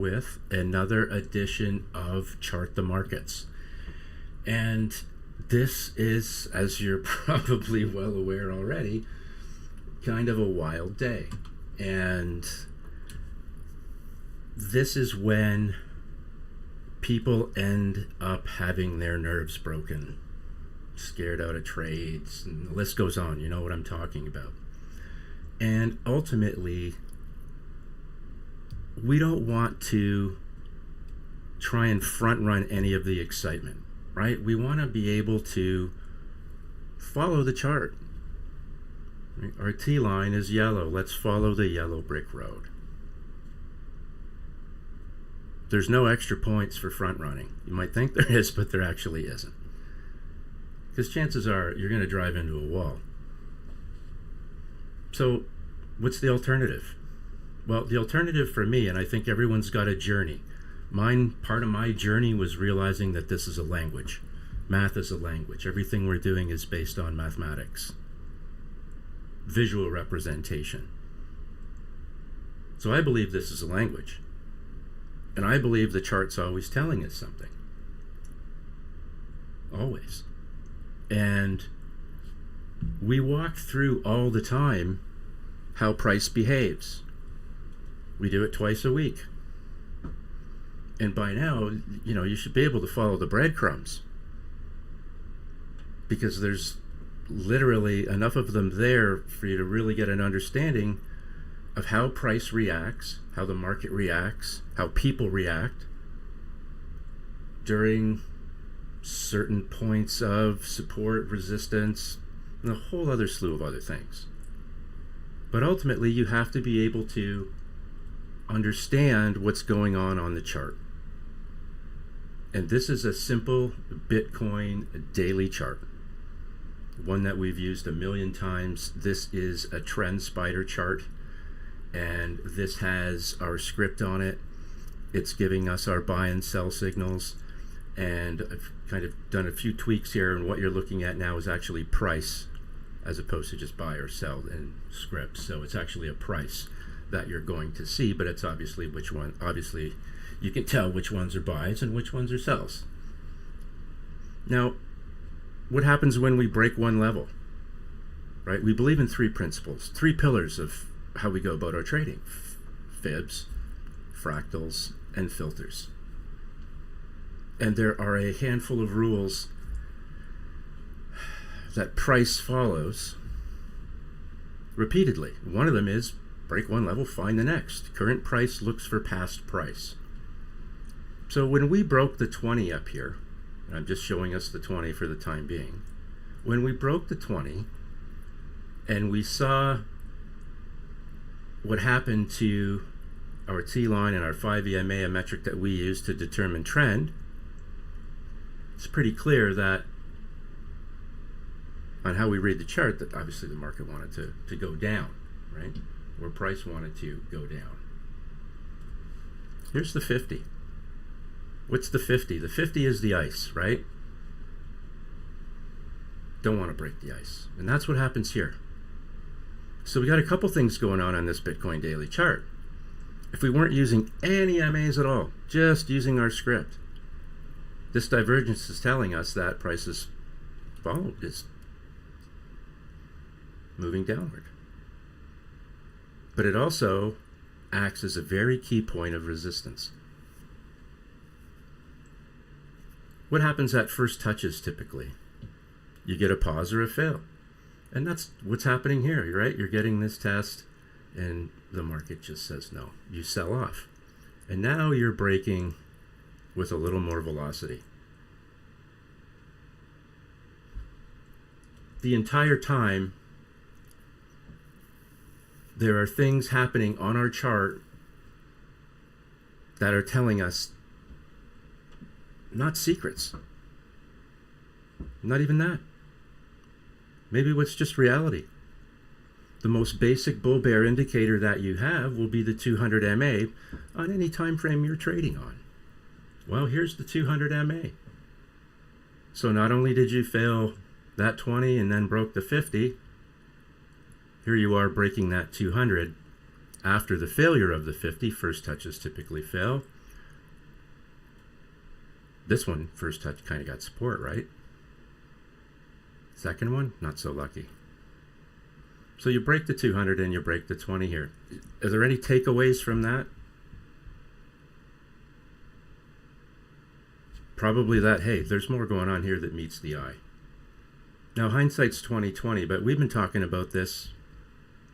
with another edition of Chart the Markets. And this is, as you're probably well aware already, kind of a wild day. And this is when people end up having their nerves broken, scared out of trades, and the list goes on. You know what I'm talking about. And ultimately, we don't want to try and front run any of the excitement, right? We want to be able to follow the chart. Right? Our T line is yellow. Let's follow the yellow brick road. There's no extra points for front running. You might think there is, but there actually isn't. Because chances are you're going to drive into a wall. So what's the alternative? Well, the alternative for me, and I think everyone's got a journey. Part of my journey was realizing that this is a language. Math is a language. Everything we're doing is based on mathematics. Visual representation. So I believe this is a language. And I believe the chart's always telling us something. Always. And we walk through all the time how price behaves. We do it twice a week. And by now, you should be able to follow the breadcrumbs. Because there's literally enough of them there for you to really get an understanding of how price reacts, how the market reacts, how people react during certain points of support, resistance, and a whole other slew of other things. But ultimately, you have to be able to understand what's going on the chart. And this is a simple Bitcoin daily chart, one that we've used a million times. This is a trend spider chart, and this has our script on it. It's giving us our buy and sell signals, and I've kind of done a few tweaks here, and what you're looking at now is actually price as opposed to just buy or sell in script. So it's actually a price that you're going to see, but it's obviously you can tell which ones are buys and which ones are sells. Now, what happens when we break one level? Right? We believe in three principles, three pillars of how we go about our trading: fibs, fractals, and filters. And there are a handful of rules that price follows repeatedly. One of them is break one level, find the next. Current price looks for past price. So when we broke the 20 up here, and I'm just showing us the 20 for the time being, when we broke the 20 and we saw what happened to our T line and our 5 EMA, a metric that we use to determine trend, it's pretty clear that on how we read the chart that obviously the market wanted to go down, right? Where price wanted to go down. Here's the 50. What's the 50? The 50 is the ice, right? Don't want to break the ice. And that's what happens here. So we got a couple things going on this Bitcoin daily chart. If we weren't using any MAs at all, just using our script, this divergence is telling us that price is moving downward. But it also acts as a very key point of resistance. What happens at first touches typically? You get a pause or a fail. And that's what's happening here, right? You're getting this test and the market just says no. You sell off. And now you're breaking with a little more velocity. The entire time, there are things happening on our chart that are telling us not secrets. Not even that. Maybe what's just reality. The most basic bull bear indicator that you have will be the 200 MA on any time frame you're trading on. Well, here's the 200 MA. So not only did you fail that 20 and then broke the 50, here you are breaking that 200 after the failure of the 50, first touches typically fail. This one, first touch, kind of got support, right? Second one, not so lucky. So you break the 200 and you break the 20 here. Are there any takeaways from that? Probably that, hey, there's more going on here that meets the eye. Now, hindsight's 20/20, but we've been talking about this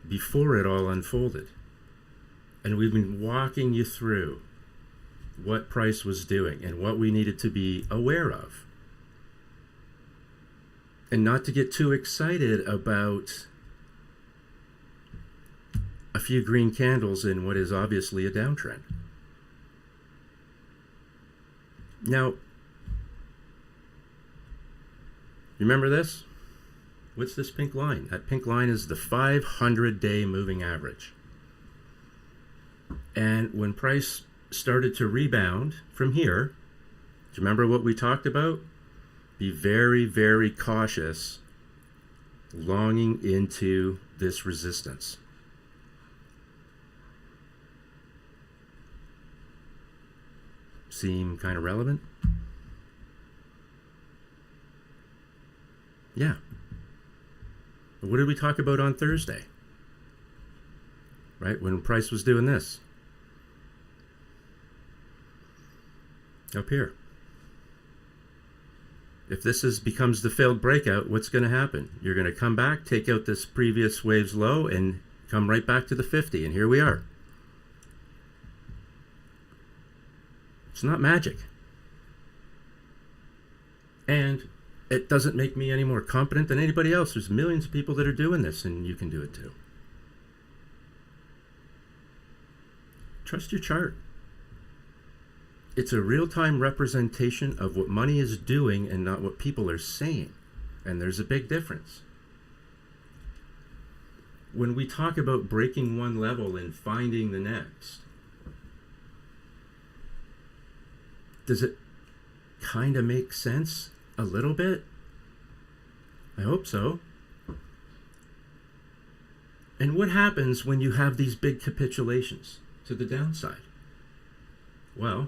before it all unfolded. And we've been walking you through what price was doing and what we needed to be aware of. And not to get too excited about a few green candles in what is obviously a downtrend. Now, remember this? What's this pink line? That pink line is the 500-day moving average. And when price started to rebound from here, do you remember what we talked about? Be very, very cautious longing into this resistance. Seem kind of relevant? Yeah. What did we talk about on Thursday? Right, when price was doing this. Up here. If this becomes the failed breakout, what's going to happen? You're going to come back, take out this previous wave's low, and come right back to the 50, and here we are. It's not magic. And it doesn't make me any more competent than anybody else. There's millions of people that are doing this, and you can do it too. Trust your chart. It's a real-time representation of what money is doing and not what people are saying. And there's a big difference. When we talk about breaking one level and finding the next, does it kind of make sense a little bit? I hope so. And what happens when you have these big capitulations to the downside? Well,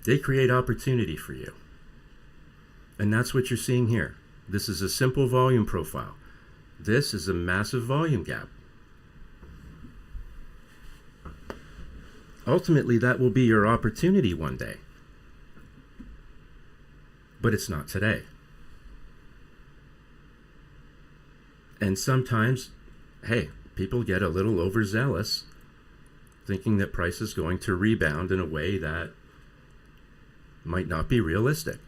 they create opportunity for you. And that's what you're seeing here. This is a simple volume profile. This is a massive volume gap. Ultimately, that will be your opportunity one day. But it's not today. And sometimes, hey, people get a little overzealous, thinking that price is going to rebound in a way that might not be realistic.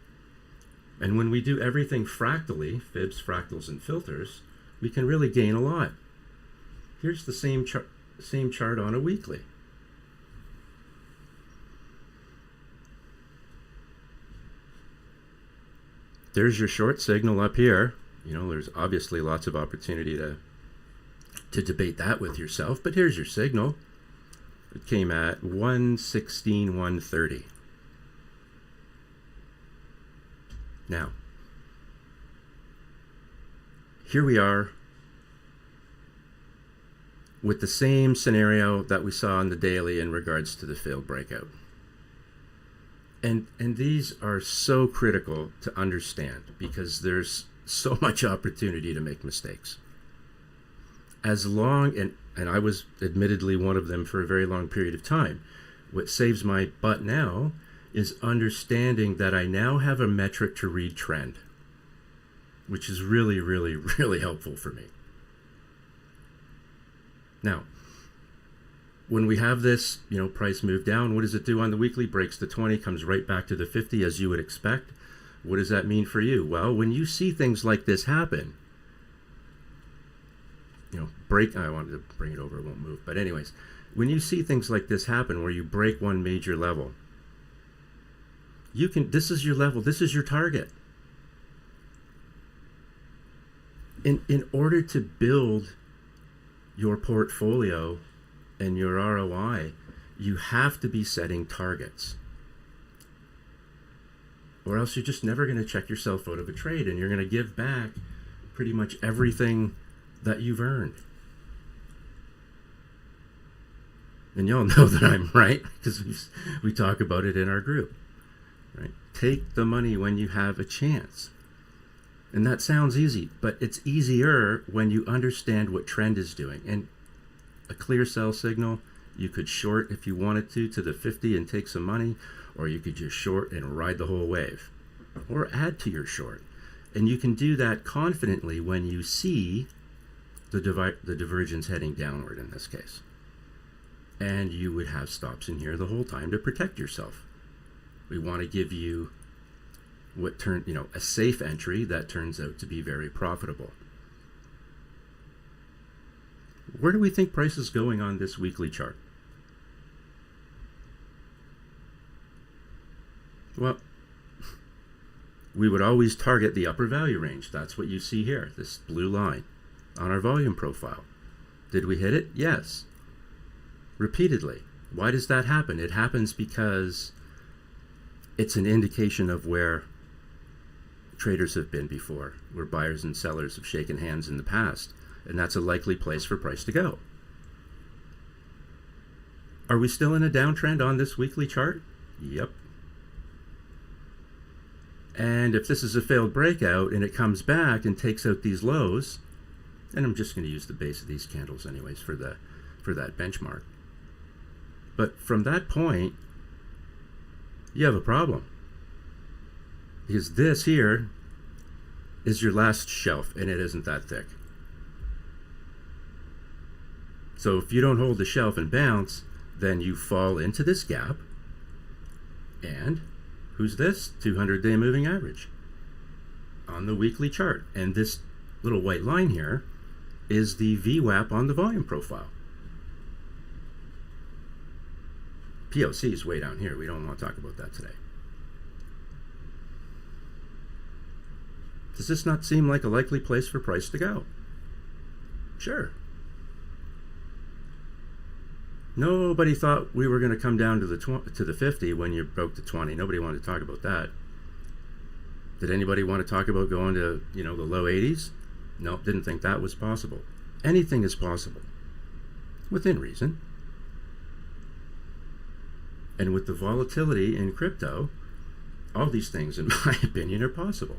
And when we do everything fractally, fibs, fractals, and filters, we can really gain a lot. Here's the same chart on a weekly. There's your short signal up here. You know, there's obviously lots of opportunity to debate that with yourself, but here's your signal. It came at 116.130. Now, here we are with the same scenario that we saw on the daily in regards to the failed breakout. And these are so critical to understand because there's so much opportunity to make mistakes. As long, and I was admittedly one of them for a very long period of time, what saves my butt now is understanding that I now have a metric to read trend, which is really, really, really helpful for me. Now, when we have this, price move down, what does it do on the weekly? Breaks the 20, comes right back to the 50 as you would expect. What does that mean for you? Well, when you see things like this happen, I wanted to bring it over, it won't move. But anyways, when you see things like this happen where you break one major level, this is your level, this is your target. In order to build your portfolio and your ROI, you have to be setting targets. Or else you're just never going to check yourself out of a trade, and you're going to give back pretty much everything that you've earned. And y'all know that I'm right, because we talk about it in our group. Right? Take the money when you have a chance. And that sounds easy, but it's easier when you understand what trend is doing. And a clear sell signal, you could short if you wanted to the 50 and take some money, or you could just short and ride the whole wave, or add to your short. And you can do that confidently when you see the divergence heading downward in this case. And you would have stops in here the whole time to protect yourself. We want to give you a safe entry that turns out to be very profitable. Where do we think price is going on this weekly chart? Well, we would always target the upper value range. That's what you see here, this blue line on our volume profile. Did we hit it? Yes. Repeatedly. Why does that happen? It happens because it's an indication of where traders have been before, where buyers and sellers have shaken hands in the past, and that's a likely place for price to go. Are we still in a downtrend on this weekly chart? Yep. And if this is a failed breakout and it comes back and takes out these lows, and I'm just going to use the base of these candles anyways for that benchmark. But from that point, you have a problem. Because this here is your last shelf, and it isn't that thick. So if you don't hold the shelf and bounce, then you fall into this gap. And who's this? 200-day moving average on the weekly chart. And this little white line here is the VWAP on the volume profile. POC is way down here. We don't want to talk about that today. Does this not seem like a likely place for price to go? Sure. Nobody thought we were going to come down to the 50 when you broke the 20. Nobody wanted to talk about that. Did anybody want to talk about going to, the low 80s? No, didn't think that was possible. Anything is possible, within reason. And with the volatility in crypto, all these things, in my opinion, are possible.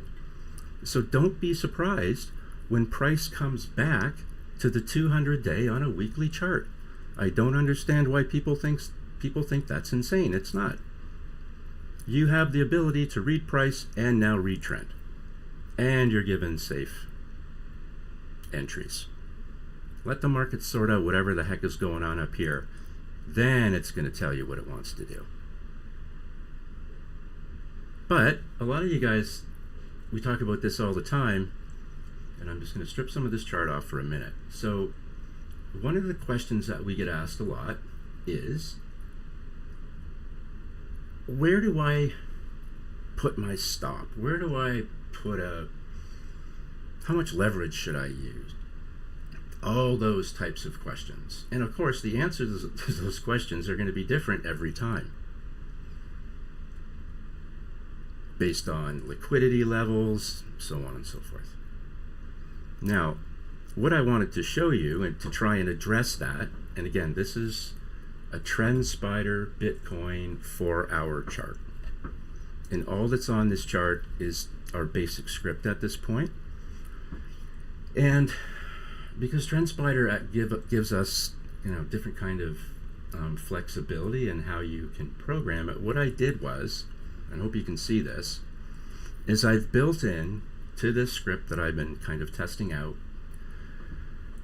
So don't be surprised when price comes back to the 200-day on a weekly chart. I don't understand why people think that's insane. It's not. You have the ability to read price and now read trend. And you're given safe entries. Let the market sort out whatever the heck is going on up here. Then it's going to tell you what it wants to do. But a lot of you guys, we talk about this all the time, and I'm just going to strip some of this chart off for a minute. So one of the questions that we get asked a lot is, where do I put my stop? Where do I put how much leverage should I use? All those types of questions. And of course, the answers to those questions are going to be different every time, based on liquidity levels, so on and so forth. Now, what I wanted to show you and to try and address that, and again, this is a TrendSpider Bitcoin 4-hour chart. And all that's on this chart is our basic script at this point. And because TrendSpider gives us, different kind of flexibility in how you can program it, what I did was, and I hope you can see this, is I've built in to this script that I've been kind of testing out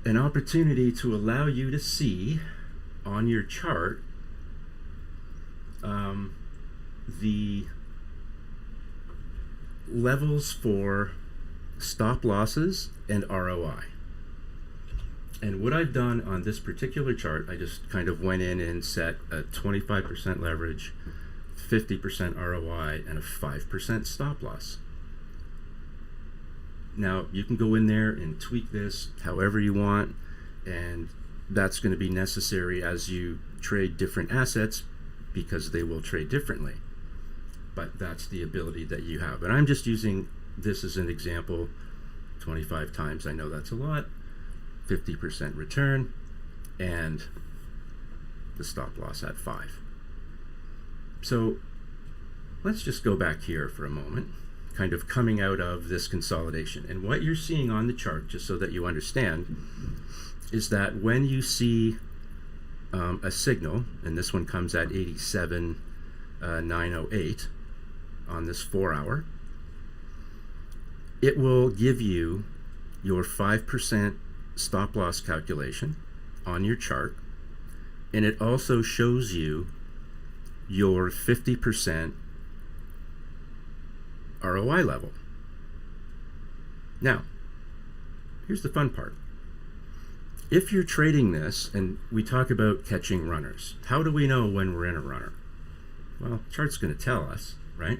an opportunity to allow you to see on your chart the levels for stop losses and ROI. And what I've done on this particular chart, I just kind of went in and set a 25% leverage, 50% ROI, and a 5% stop loss. Now, you can go in there and tweak this however you want, and that's going to be necessary as you trade different assets because they will trade differently. But that's the ability that you have. And I'm just using this as an example 25 times. I know that's a lot, 50% return, and the stop loss at 5. So let's just go back here for a moment, kind of coming out of this consolidation. And what you're seeing on the chart, just so that you understand, is that when you see a signal, and this one comes at 87,908 on this 4 hour, it will give you your 5% stop loss calculation on your chart, and it also shows you your 50% ROI level. Now, here's the fun part. If you're trading this, and we talk about catching runners, how do we know when we're in a runner? Well, chart's going to tell us, right?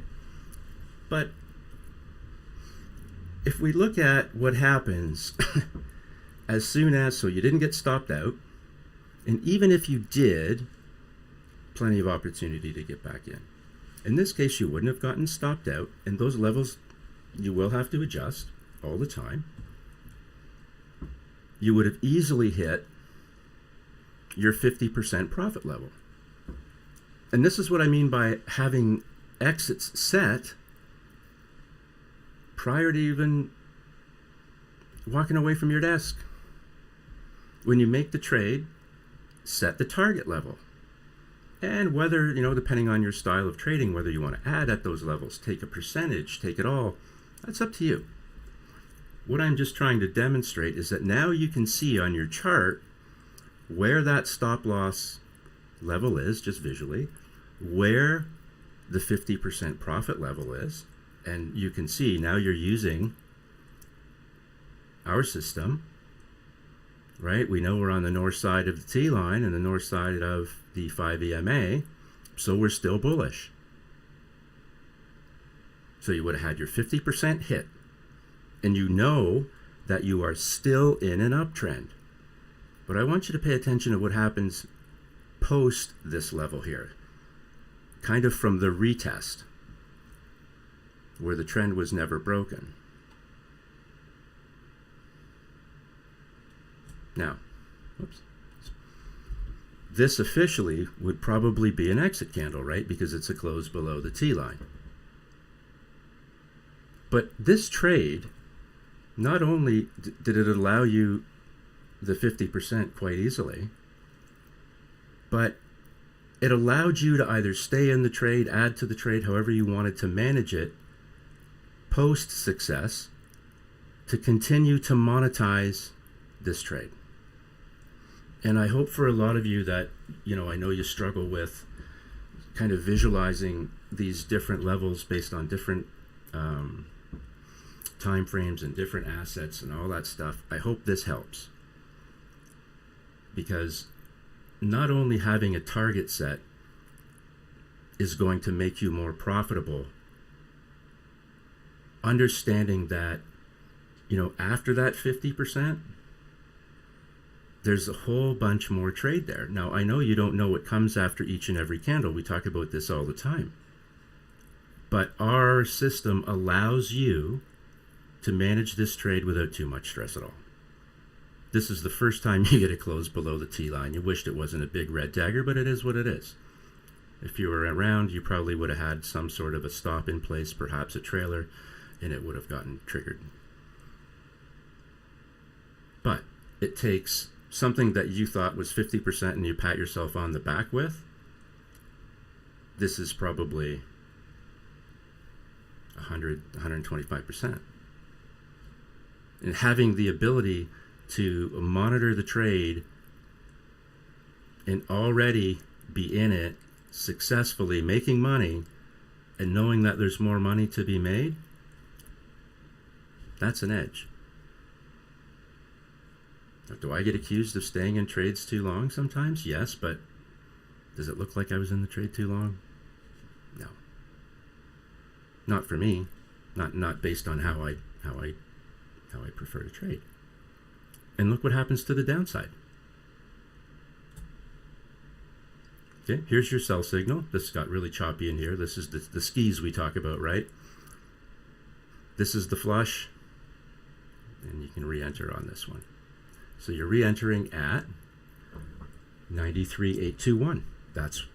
But if we look at what happens as soon as, so you didn't get stopped out, and even if you did, plenty of opportunity to get back in. In this case, you wouldn't have gotten stopped out, and those levels you will have to adjust all the time. You would have easily hit your 50% profit level. And this is what I mean by having exits set prior to even walking away from your desk. When you make the trade, set the target level. And whether, depending on your style of trading, whether you want to add at those levels, take a percentage, take it all, that's up to you. What I'm just trying to demonstrate is that now you can see on your chart where that stop loss level is, just visually, where the 50% profit level is, and you can see now you're using our system, right? We know we're on the north side of the T line and the north side of the 5 EMA, so we're still bullish. So you would have had your 50% hit, and you know that you are still in an uptrend. But I want you to pay attention to what happens post this level here, kind of from the retest, where the trend was never broken. Now, oops. This officially would probably be an exit candle, right? Because it's a close below the T line. But this trade, not only did it allow you the 50% quite easily, but it allowed you to either stay in the trade, add to the trade, however you wanted to manage it, post success, to continue to monetize this trade. And I hope for a lot of you that, I know you struggle with kind of visualizing these different levels based on different time frames and different assets and all that stuff. I hope this helps. Because not only having a target set is going to make you more profitable, understanding that, after that 50%, there's a whole bunch more trade there. Now, I know you don't know what comes after each and every candle. We talk about this all the time. But our system allows you to manage this trade without too much stress at all. This is the first time you get a close below the T line. You wished it wasn't a big red dagger, but it is what it is. If you were around, you probably would have had some sort of a stop in place, perhaps a trailer, and it would have gotten triggered. But it takes something that you thought was 50% and you pat yourself on the back with. This is probably 100, 125%. And having the ability to monitor the trade and already be in it successfully, making money, and knowing that there's more money to be made, that's an edge. Do I get accused of staying in trades too long sometimes? Yes, but does it look like I was in the trade too long? No. Not for me. Not based on how I prefer to trade. And look what happens to the downside. Okay, here's your sell signal. This got really choppy in here. This is the skis we talk about, right? This is the flush, and you can re-enter on this one. So you're re-entering at 93,821. That's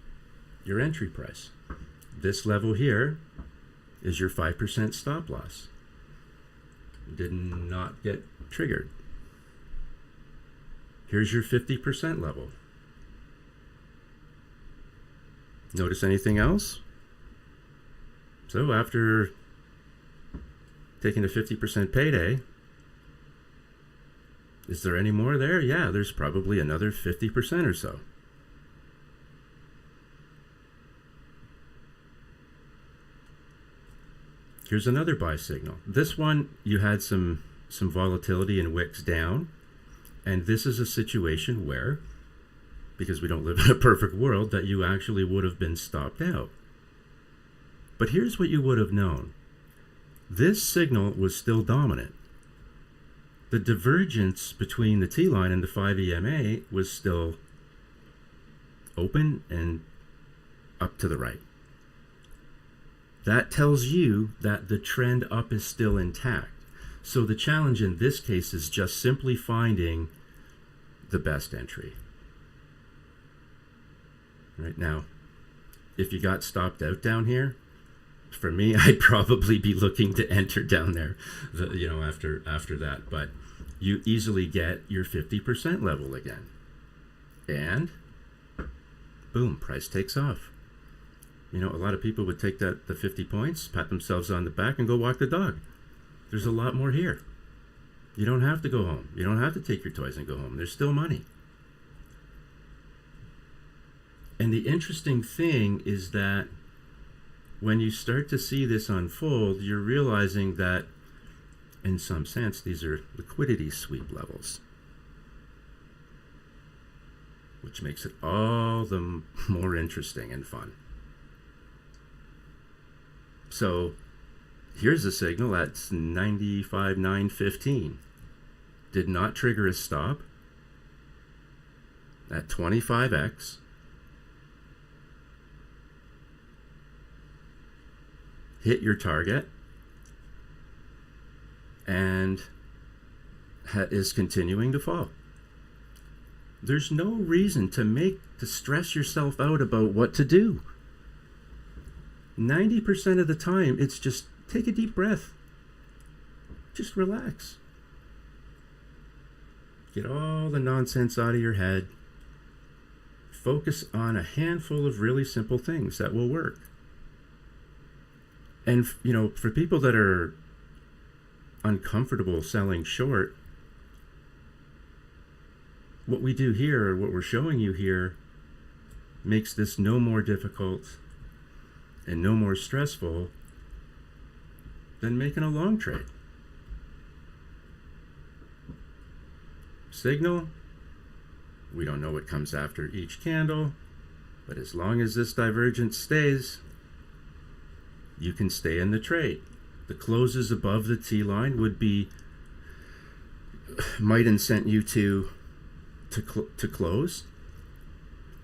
your entry price. This level here is your 5% stop loss. Did not get triggered. Here's your 50% level. Notice anything else? So after taking a 50% payday, is there any more there? Yeah, there's probably another 50% or so. Here's another buy signal. This one, you had some volatility in wicks down, and this is a situation where, because we don't live in a perfect world, that you actually would have been stopped out. But here's what you would have known. This signal was still dominant. The divergence between the T-line and the 5 EMA was still open and up to the right. That tells you that the trend up is still intact. So the challenge in this case is just simply finding the best entry. Right now, if you got stopped out down here, for me, I'd probably be looking to enter down there, after that. But you easily get your 50% level again. And boom, price takes off. A lot of people would take the 50 points, pat themselves on the back, and go walk the dog. There's a lot more here. You don't have to go home. You don't have to take your toys and go home. There's still money. And the interesting thing is that when you start to see this unfold, you're realizing that, in some sense, these are liquidity sweep levels, which makes it all the more interesting and fun. So here's a signal that's 95,915. Did not trigger a stop at 25x. Hit your target and is continuing to fall. There's no reason to stress yourself out about what to do. 90% of the time, it's just take a deep breath. Just relax. Get all the nonsense out of your head. Focus on a handful of really simple things that will work. And, for people that are uncomfortable selling short, what we do here, or what we're showing you here, makes this no more difficult and no more stressful than making a long trade. Signal, we don't know what comes after each candle, but as long as this divergence stays, you can stay in the trade. The closes above the T-line might incent you to close.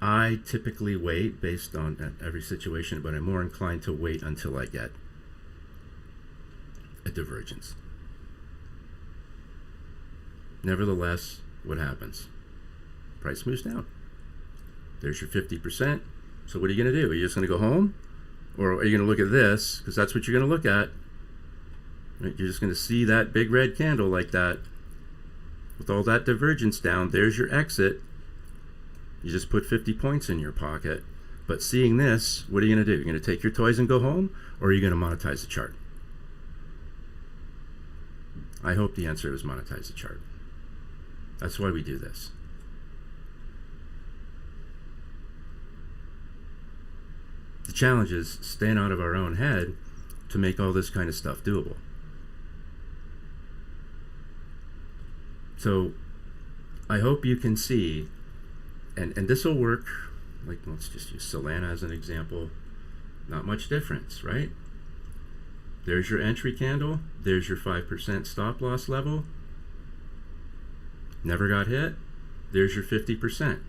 I typically wait based on every situation, but I'm more inclined to wait until I get a divergence. Nevertheless, what happens? Price moves down. There's your 50%. So what are you going to do? Are you just going to go home? Or are you going to look at this? Because that's what you're going to look at. Right? You're just going to see that big red candle like that. With all that divergence down, there's your exit. You just put 50 points in your pocket. But seeing this, what are you going to do? You're going to take your toys and go home? Or are you going to monetize the chart? I hope the answer is monetize the chart. That's why we do this. The challenge is staying out of our own head to make all this kind of stuff doable. So I hope you can see, and this will work, like let's just use Solana as an example. Not much difference, right? There's your entry candle. There's your 5% stop loss level. Never got hit. There's your 50%.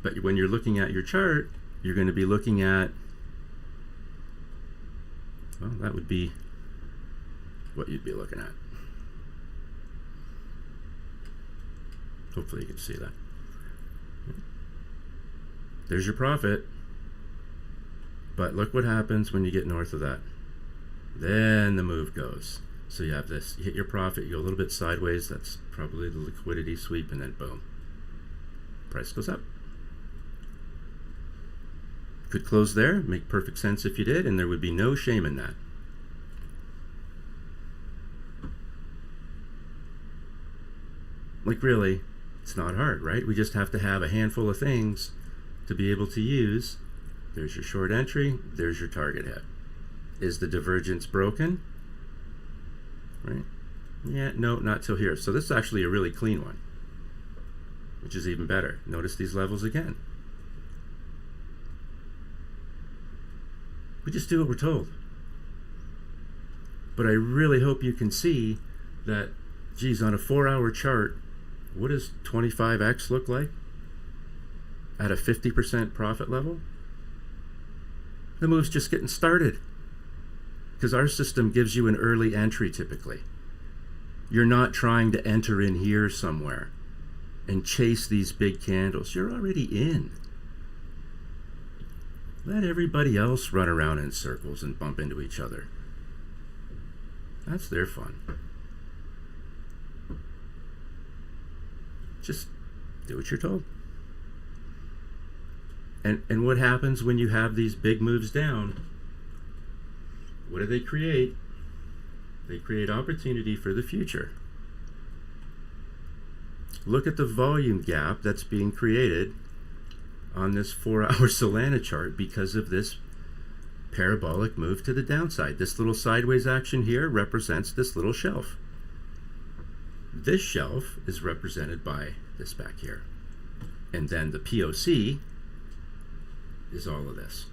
But when you're looking at your chart, you're going to be looking at, well, that would be what you'd be looking at. Hopefully you can see that. There's your profit. But look what happens when you get north of that. Then the move goes. So you have this, you hit your profit, you go a little bit sideways, that's probably the liquidity sweep, and then boom. Price goes up. Could close there, make perfect sense if you did, and there would be no shame in that. Like really, it's not hard, right? We just have to have a handful of things to be able to use. There's your short entry, there's your target hit. Is the divergence broken? Right? Yeah, no, not till here. So this is actually a really clean one, which is even better. Notice these levels again. We just do what we're told. But I really hope you can see that, geez, on a 4-hour chart, what does 25x look like at a 50% profit level? The move's just getting started, because our system gives you an early entry typically. You're not trying to enter in here somewhere and chase these big candles. You're already in. Let everybody else run around in circles and bump into each other. That's their fun. Just do what you're told. And what happens when you have these big moves down? What do they create? They create opportunity for the future. Look at the volume gap that's being created on this 4-hour Solana chart because of this parabolic move to the downside. This little sideways action here represents this little shelf. This shelf is represented by this back here. And then the POC is all of this.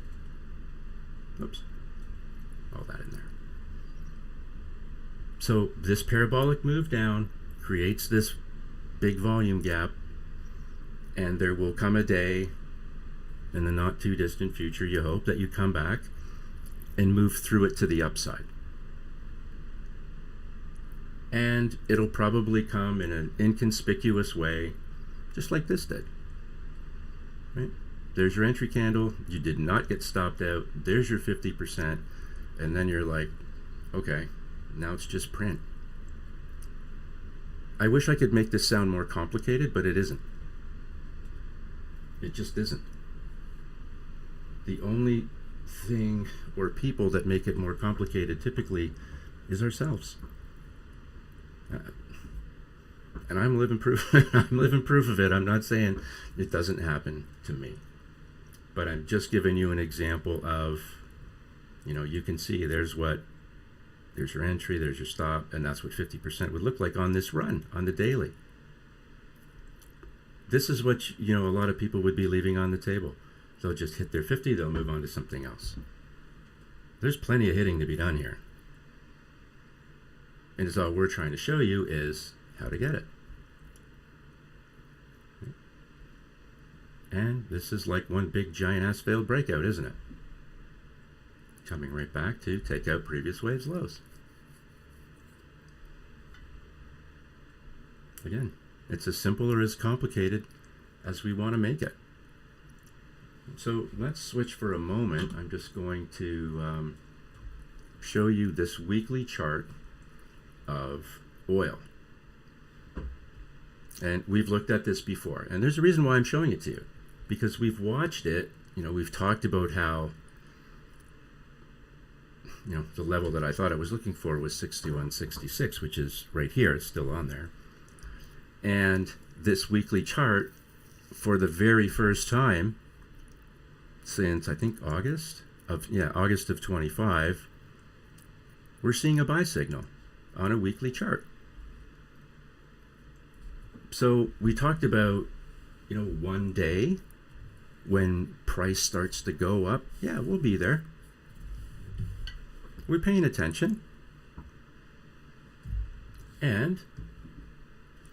Oops. All that in there. So this parabolic move down creates this big volume gap, and there will come a day in the not too distant future, you hope, that you come back and move through it to the upside. And it'll probably come in an inconspicuous way, just like this did. Right? There's your entry candle. You did not get stopped out. There's your 50%. And then you're like, okay, now it's just print. I wish I could make this sound more complicated, but it isn't. It just isn't. The only thing or people that make it more complicated typically is ourselves. And I'm living proof. I'm living proof of it. I'm not saying it doesn't happen to me, but I'm just giving you an example of, you can see there's your entry, there's your stop, and that's what 50% would look like on this run on the daily. This is what a lot of people would be leaving on the table. They'll just hit their 50, they'll move on to something else. There's plenty of hitting to be done here. And it's all we're trying to show you is how to get it. And this is like one big giant ass failed breakout, isn't it? Coming right back to take out previous waves lows. Again, it's as simple or as complicated as we want to make it. So let's switch for a moment. I'm just going to show you this weekly chart of oil. And we've looked at this before. And there's a reason why I'm showing it to you. Because we've watched it. We've talked about how the level that I thought I was looking for was 61.66, which is right here. It's still on there. And this weekly chart, for the very first time since I think August of 25, we're seeing a buy signal on a weekly chart. So we talked about, one day when price starts to go up. Yeah, we'll be there. We're paying attention. And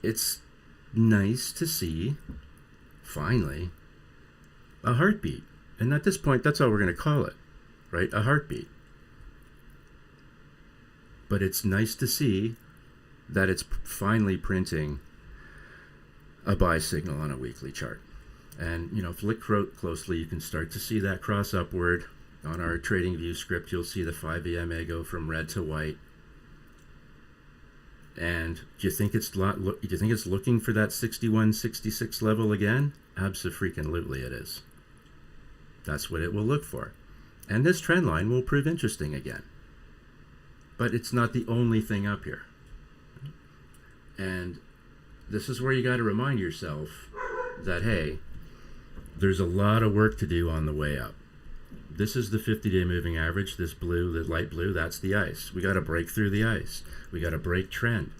it's nice to see, finally, a heartbeat. And at this point, that's all we're going to call it, right? A heartbeat. But it's nice to see that it's finally printing a buy signal on a weekly chart. And, if you look closely, you can start to see that cross upward. On our trading view script, you'll see the 5 EMA go from red to white. And do you think it's looking for that 61.66 level again? Abso-freaking-lutely it is. That's what it will look for. And this trend line will prove interesting again. But it's not the only thing up here. And this is where you got to remind yourself that, hey, there's a lot of work to do on the way up. This is the 50-day moving average. This blue, the light blue, that's the ice. We got to break through the ice. We got to break trend.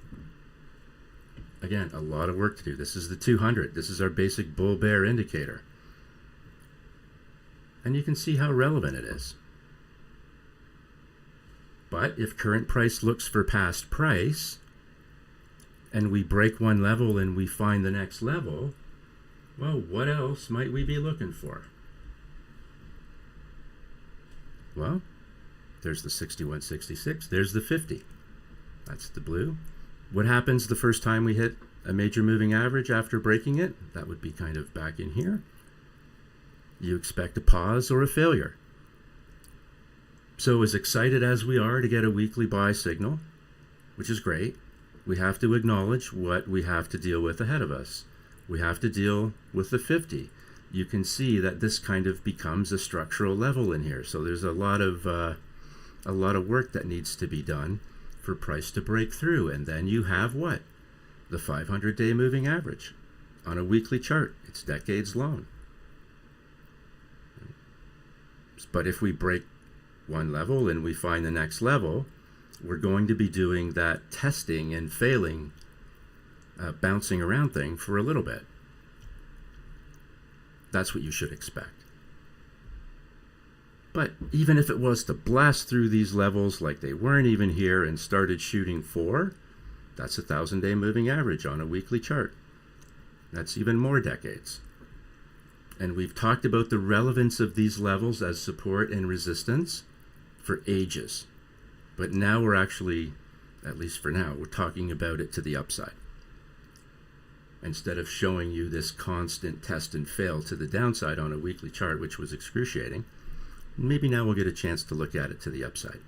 Again, a lot of work to do. This is the 200. This is our basic bull-bear indicator. And you can see how relevant it is. But if current price looks for past price, and we break one level and we find the next level, well, what else might we be looking for? Well, there's the 61.66. There's the 50. That's the blue. What happens the first time we hit a major moving average after breaking it? That would be kind of back in here. You expect a pause or a failure. So as excited as we are to get a weekly buy signal, which is great, we have to acknowledge what we have to deal with ahead of us. We have to deal with the 50. You can see that this kind of becomes a structural level in here. So there's a lot of work that needs to be done for price to break through. And then you have what? The 500-day moving average on a weekly chart. It's decades long. But if we break one level and we find the next level, we're going to be doing that testing and failing, bouncing around thing for a little bit. That's what you should expect. But even if it was to blast through these levels like they weren't even here and started shooting for, that's a 1,000-day moving average on a weekly chart. That's even more decades. And we've talked about the relevance of these levels as support and resistance for ages. But now we're actually, at least for now, we're talking about it to the upside. Instead of showing you this constant test and fail to the downside on a weekly chart, which was excruciating, maybe now we'll get a chance to look at it to the upside.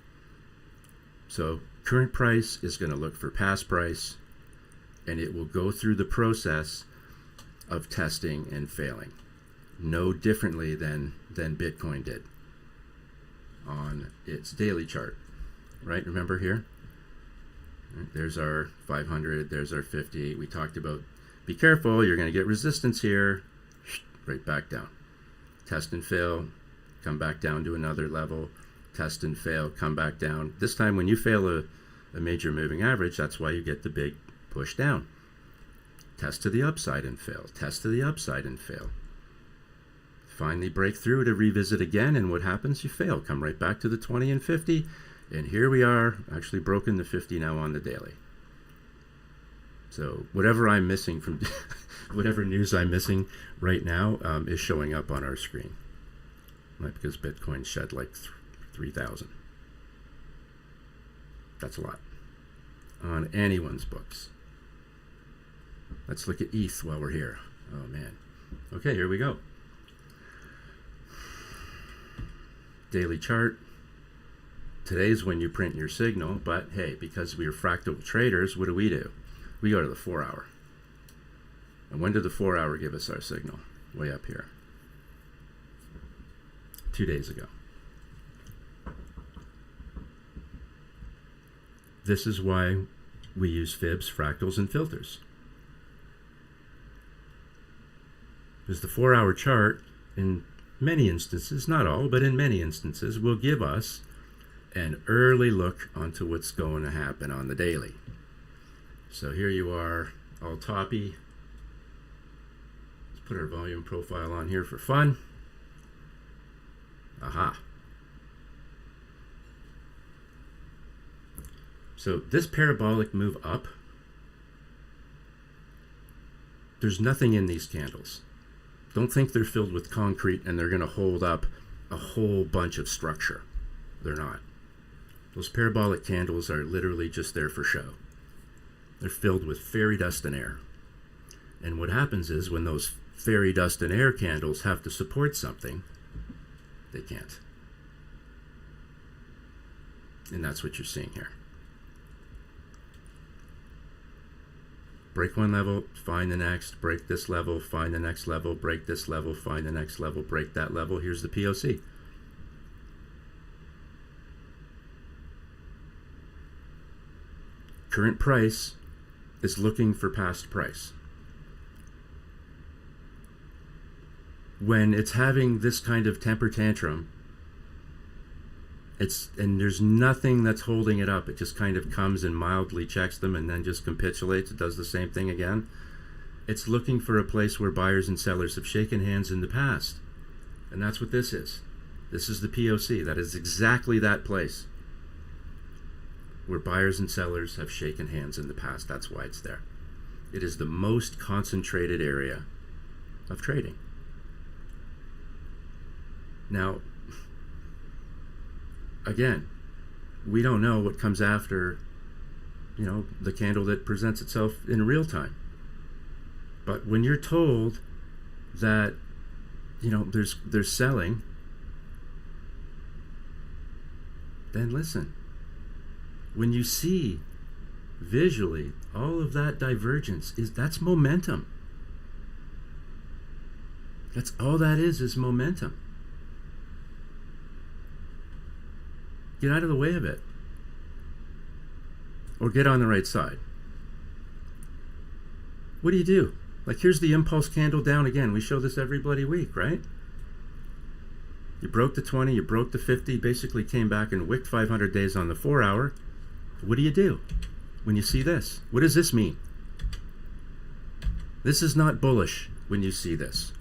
So current price is going to look for past price, and it will go through the process of testing and failing, no differently than Bitcoin did on its daily chart. Right? Remember here? There's our 500, there's our 50. We talked about, be careful, you're going to get resistance here, right back down. Test and fail, come back down to another level. Test and fail, come back down. This time when you fail a major moving average, that's why you get the big push down. Test to the upside and fail. Test to the upside and fail. Finally break through to revisit again, and what happens? You fail. Come right back to the 20 and 50. And here we are, actually broken the 50 now on the daily. So whatever I'm missing from, whatever news I'm missing right now is showing up on our screen. Right, because Bitcoin shed like 3,000. That's a lot on anyone's books. Let's look at ETH while we're here. Oh man. Okay, here we go. Daily chart. Today's when you print your signal, but hey, because we are fractal traders, what do? We go to the 4 hour. And when did the 4 hour give us our signal? Way up here. 2 days ago. This is why we use fibs, fractals, and filters. Because the 4 hour chart, in many instances, not all, but in many instances, will give us an early look onto what's going to happen on the daily. So here you are, all toppy. Let's put our volume profile on here for fun. Aha. So this parabolic move up, there's nothing in these candles. Don't think they're filled with concrete and they're going to hold up a whole bunch of structure. They're not. Those parabolic candles are literally just there for show. They're filled with fairy dust and air. And what happens is when those fairy dust and air candles have to support something, they can't. And that's what you're seeing here. Break one level, find the next, break this level, find the next level, break this level, find the next level, break that level. Here's the POC. Current price is looking for past price. When it's having this kind of temper tantrum, and there's nothing that's holding it up. It just kind of comes and mildly checks them and then just capitulates. It does the same thing again. It's looking for a place where buyers and sellers have shaken hands in the past. And that's what this is. This is the POC. That is exactly that place where buyers and sellers have shaken hands in the past. That's why it's there. It is the most concentrated area of trading. Now, again, we don't know what comes after, the candle that presents itself in real time. But when you're told that, there's selling, then listen. When you see visually all of that divergence, that's momentum. That's all that is momentum. Get out of the way of it. Or get on the right side. What do? Like, here's the impulse candle down again. We show this every bloody week, right? You broke the 20, you broke the 50, basically came back and wicked 500 days on the 4 hour. What do when you see this? What does this mean? This is not bullish when you see this.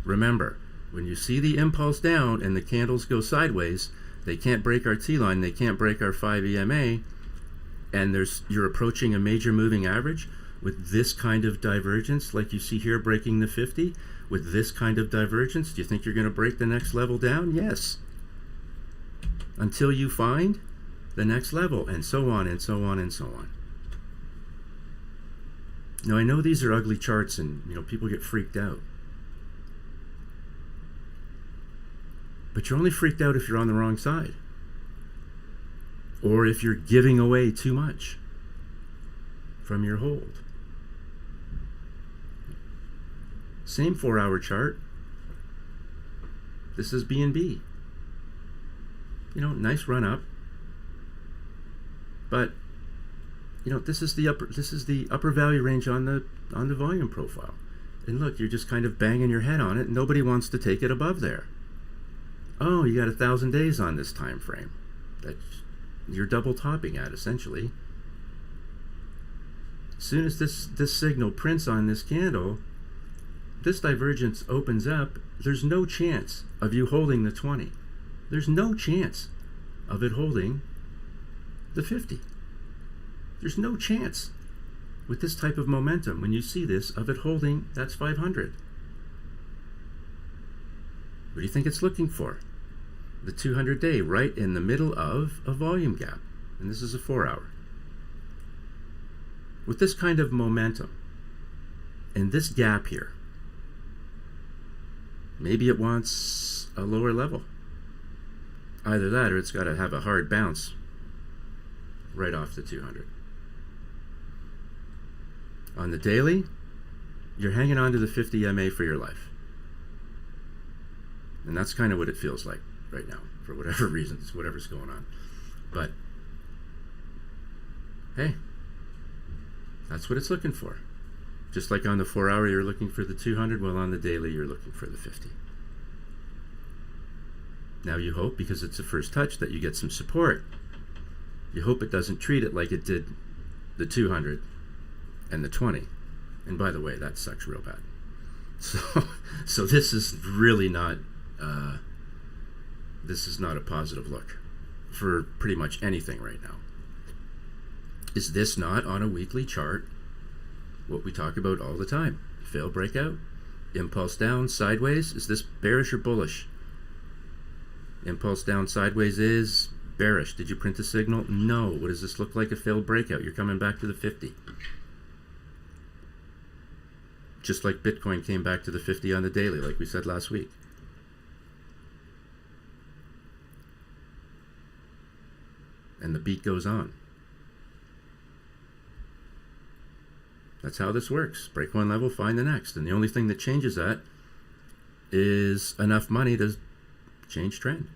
Remember, when you see the impulse down and the candles go sideways, they can't break our T-line, they can't break our 5 EMA, and you're approaching a major moving average with this kind of divergence, like you see here breaking the 50, with this kind of divergence. Do you think you're going to break the next level down? Yes. Until you find the next level, and so on, and so on, and so on. Now, I know these are ugly charts, and people get freaked out. But you're only freaked out if you're on the wrong side. Or if you're giving away too much from your hold. Same 4-hour chart. This is BNB. Nice run up. But this is the upper value range on the volume profile. And look, you're just kind of banging your head on it. Nobody wants to take it above there. Oh, you got 1,000 days on this time frame. That you're double topping at, essentially. As soon as this signal prints on this candle, this divergence opens up. There's no chance of you holding the 20. There's no chance of it holding the 50. There's no chance with this type of momentum, when you see this, of it holding that's 500. What do you think it's looking for? The 200-day, right in the middle of a volume gap. And this is a 4-hour. With this kind of momentum and this gap here, maybe it wants a lower level. Either that or it's got to have a hard bounce right off the 200. On the daily, you're hanging on to the 50 MA for your life. And that's kind of what it feels like right now, for whatever reasons, whatever's going on. But, hey, that's what it's looking for. Just like on the 4-hour, you're looking for the 200, well, on the daily, you're looking for the 50. Now you hope, because it's a first touch, that you get some support. You hope it doesn't treat it like it did the 200 and the 20. And by the way, that sucks real bad. So this is really not, this is not a positive look for pretty much anything right now. Is this not, on a weekly chart, what we talk about all the time? Fail breakout, impulse down, sideways. Is this bearish or bullish? Impulse down, sideways is bearish. Did you print a signal? No. What does this look like? A failed breakout. You're coming back to the 50. Just like Bitcoin came back to the 50 on the daily, like we said last week. And the beat goes on. That's how this works. Break one level, find the next. And the only thing that changes that is enough money to change trend.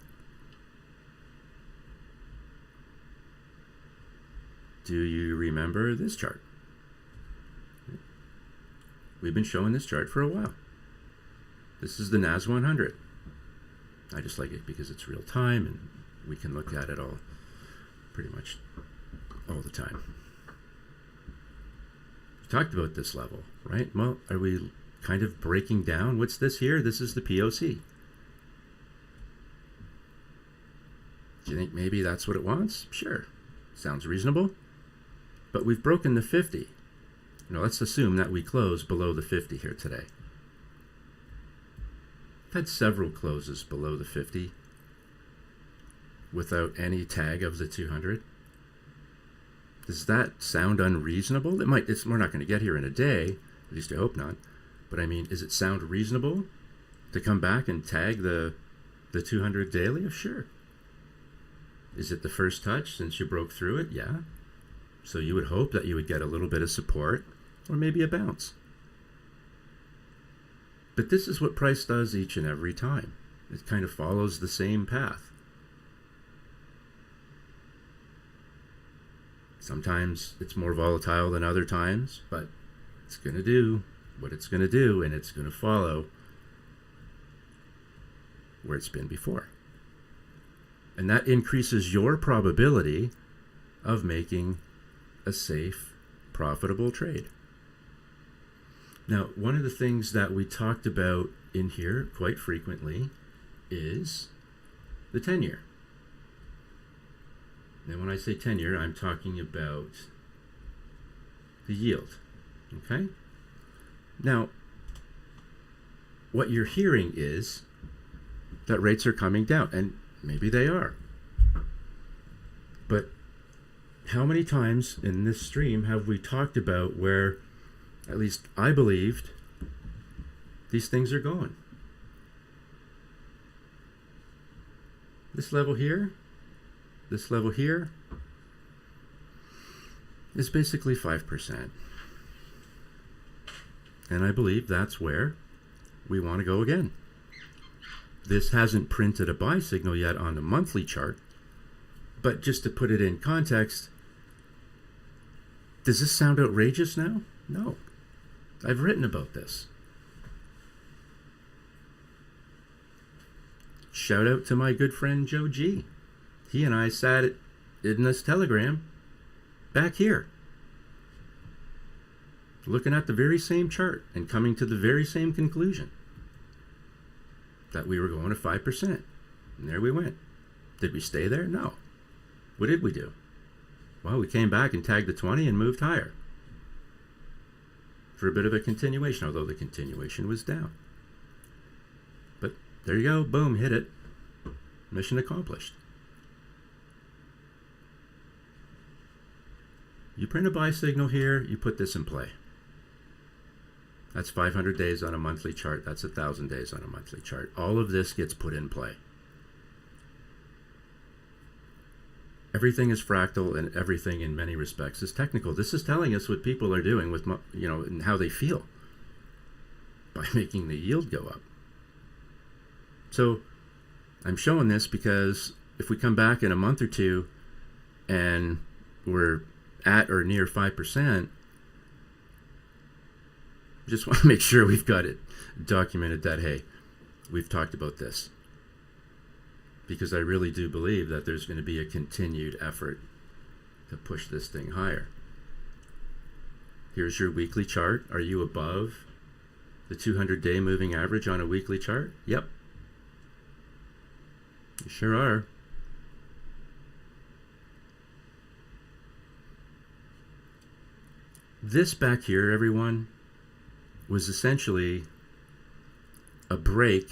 Do you remember this chart? We've been showing this chart for a while. This is the NAS 100. I just like it because it's real time and we can look at it all pretty much all the time. We talked about this level, right? Well, are we kind of breaking down? What's this here? This is the POC. Do you think maybe that's what it wants? Sure. Sounds reasonable. But we've broken the 50. Now let's assume that we close below the 50 here today. I've had several closes below the 50 without any tag of the 200. Does that sound unreasonable? It might. We're not going to get here in a day. At least I hope not. But I mean, does it sound reasonable to come back and tag the 200 daily? Sure. Is it the first touch since you broke through it? Yeah. So you would hope that you would get a little bit of support or maybe a bounce. But this is what price does each and every time. It kind of follows the same path. Sometimes it's more volatile than other times, but it's going to do what it's going to do, and it's going to follow where it's been before. And that increases your probability of making a safe, profitable trade. Now, one of the things that we talked about in here quite frequently is the 10-year. Now, when I say 10-year, I'm talking about the yield, okay? Now, what you're hearing is that rates are coming down, and maybe they are. But how many times in this stream have we talked about where, at least I believed, these things are going? This level here is basically 5%. And I believe that's where we want to go again. This hasn't printed a buy signal yet on the monthly chart, but just to put it in context, does this sound outrageous now? No. I've written about this. Shout out to my good friend Joe G. He and I sat in this Telegram back here, looking at the very same chart and coming to the very same conclusion that we were going to 5%. And there we went. Did we stay there? No. What did we do? Well, we came back and tagged the 20 and moved higher for a bit of a continuation, although the continuation was down. But there you go. Boom, hit it. Mission accomplished. You print a buy signal here, you put this in play. That's 500 days on a monthly chart. That's 1,000 days on a monthly chart. All of this gets put in play. Everything is fractal, and everything in many respects is technical. This is telling us what people are doing with, and how they feel by making the yield go up. So I'm showing this because if we come back in a month or two and we're at or near 5%, just want to make sure we've got it documented that, hey, we've talked about this. Because I really do believe that there's going to be a continued effort to push this thing higher. Here's your weekly chart. Are you above the 200-day moving average on a weekly chart? Yep. You sure are. This back here, everyone, was essentially a break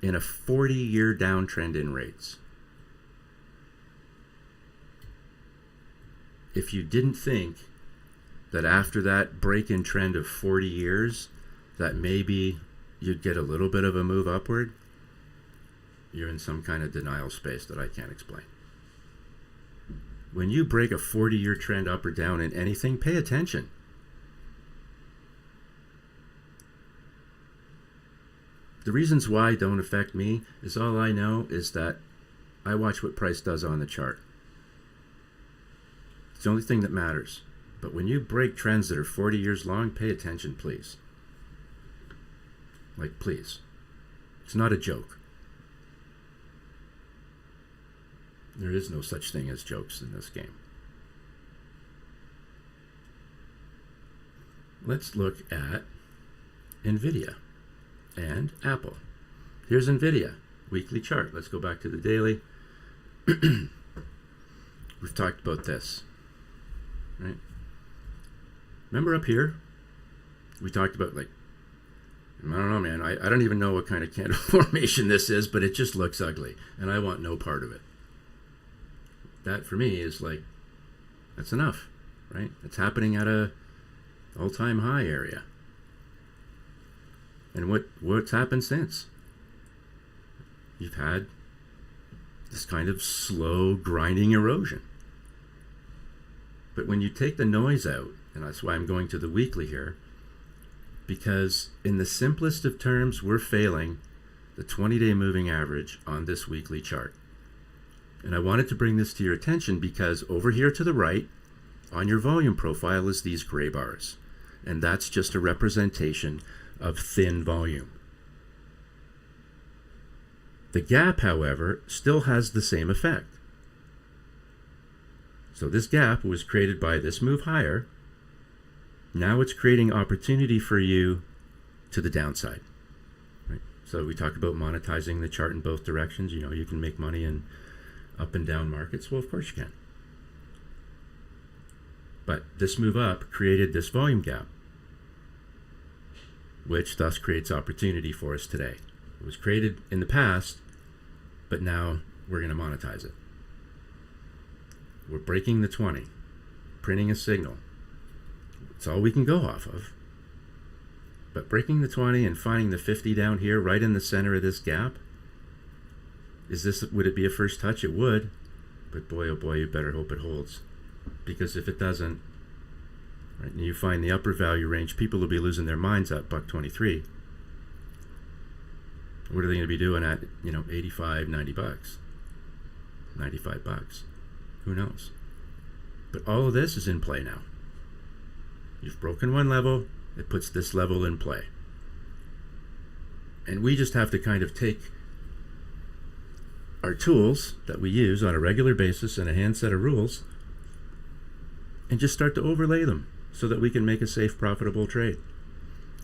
in a 40-year downtrend in rates. If you didn't think that after that break-in trend of 40 years, that maybe you'd get a little bit of a move upward, you're in some kind of denial space that I can't explain. When you break a 40-year trend up or down in anything, pay attention. The reasons why don't affect me is all I know is that I watch what price does on the chart. It's the only thing that matters. But when you break trends that are 40 years long, pay attention, please. Like, please. It's not a joke. There is no such thing as jokes in this game. Let's look at NVIDIA and Apple. Here's NVIDIA, weekly chart. Let's go back to the daily. We've talked about this, right? Remember up here, we talked about, like, I don't know, man, I don't even know what kind of candle formation this is, but it just looks ugly, and I want no part of it. That, for me, is like, that's enough, right? It's happening at a all-time high area. And what's happened since? You've had this kind of slow, grinding erosion. But when you take the noise out, and that's why I'm going to the weekly here, because in the simplest of terms, we're failing the 20-day moving average on this weekly chart. And I wanted to bring this to your attention because over here to the right, on your volume profile, is these gray bars. And that's just a representation of thin volume. The gap, however, still has the same effect. So this gap was created by this move higher. Now it's creating opportunity for you to the downside. Right? So we talk about monetizing the chart in both directions. You know, you can make money in up and down markets. Well, of course you can. But this move up created this volume gap, which thus creates opportunity for us today. It was created in the past, but now we're going to monetize it. We're breaking the 20, printing a signal. It's all we can go off of. But breaking the 20 and finding the 50 down here, right in the center of this gap, would it be a first touch? It would. But boy, oh boy, you better hope it holds. Because if it doesn't, right, and you find the upper value range, people will be losing their minds at $1.23. What are they going to be doing at, 85, 90 bucks? 95 bucks? Who knows? But all of this is in play now. You've broken one level, it puts this level in play. And we just have to kind of take our tools that we use on a regular basis and a hand set of rules and just start to overlay them so that we can make a safe, profitable trade.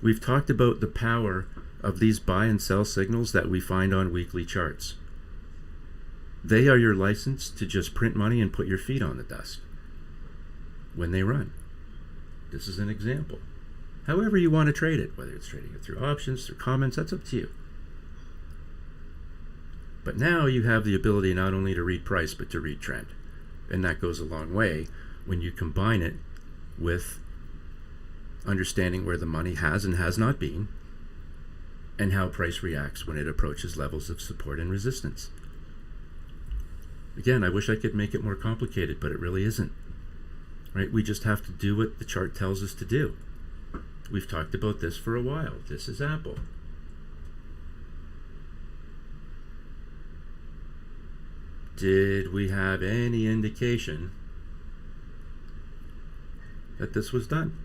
We've talked about the power of these buy and sell signals that we find on weekly charts. They are your license to just print money and put your feet on the desk when they run. This is an example. However you want to trade it, whether it's trading it through options, through comments, that's up to you. But now you have the ability not only to read price, but to read trend. And that goes a long way when you combine it with understanding where the money has and has not been, and how price reacts when it approaches levels of support and resistance. Again, I wish I could make it more complicated, but it really isn't. Right? We just have to do what the chart tells us to do. We've talked about this for a while. This is Apple. Did we have any indication that this was done?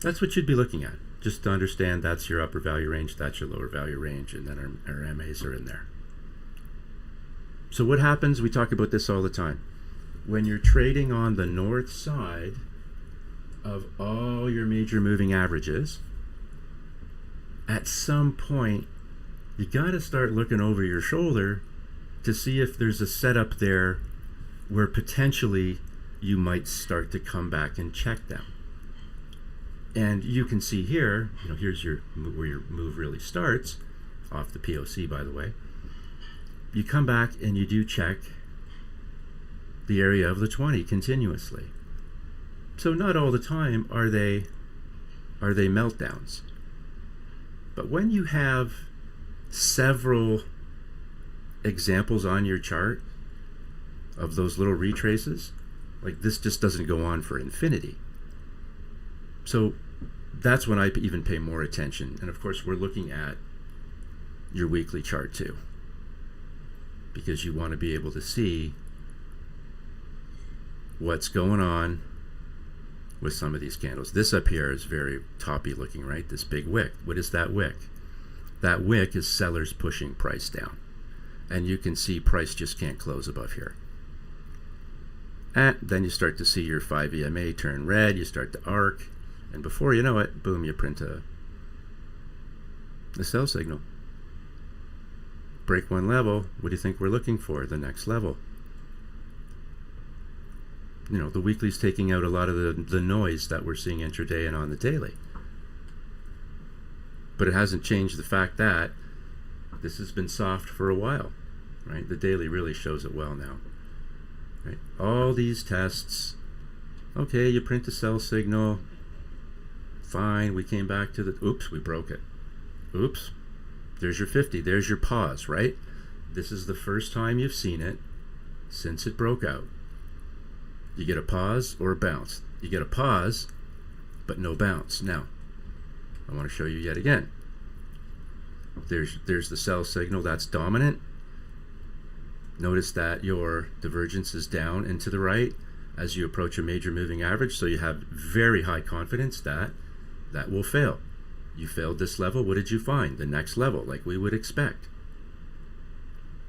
That's what you'd be looking at. Just to understand that's your upper value range, that's your lower value range, and then our MAs are in there. So what happens, we talk about this all the time, when you're trading on the north side of all your major moving averages, at some point, you got to start looking over your shoulder to see if there's a setup there where potentially you might start to come back and check them. And you can see here, here's where your move really starts, off the POC, by the way. You come back and you do check the area of the 20 continuously. So not all the time are they meltdowns. But when you have several examples on your chart of those little retraces, like this just doesn't go on for infinity. So that's when I even pay more attention. And of course, we're looking at your weekly chart too, because you want to be able to see what's going on with some of these candles. This up here is very toppy looking, right? This big wick. What is that wick? That wick is sellers pushing price down. And you can see price just can't close above here. And then you start to see your 5 EMA turn red, you start to arc, and before you know it, boom, you print a sell signal. Break one level, what do you think we're looking for? The next level. You know, the weekly's taking out a lot of the noise that we're seeing intraday and on the daily. But it hasn't changed the fact that this has been soft for a while, right? The daily really shows it well now, right? All these tests, okay, you print a sell signal, fine, we came back to the, oops, we broke it. Oops, there's your 50, there's your pause, right? This is the first time you've seen it since it broke out. You get a pause or a bounce. You get a pause, but no bounce. Now, I want to show you yet again. There's the sell signal, that's dominant. Notice that your divergence is down and to the right as you approach a major moving average, so you have very high confidence that that will fail. You failed this level, what did you find? The next level, like we would expect.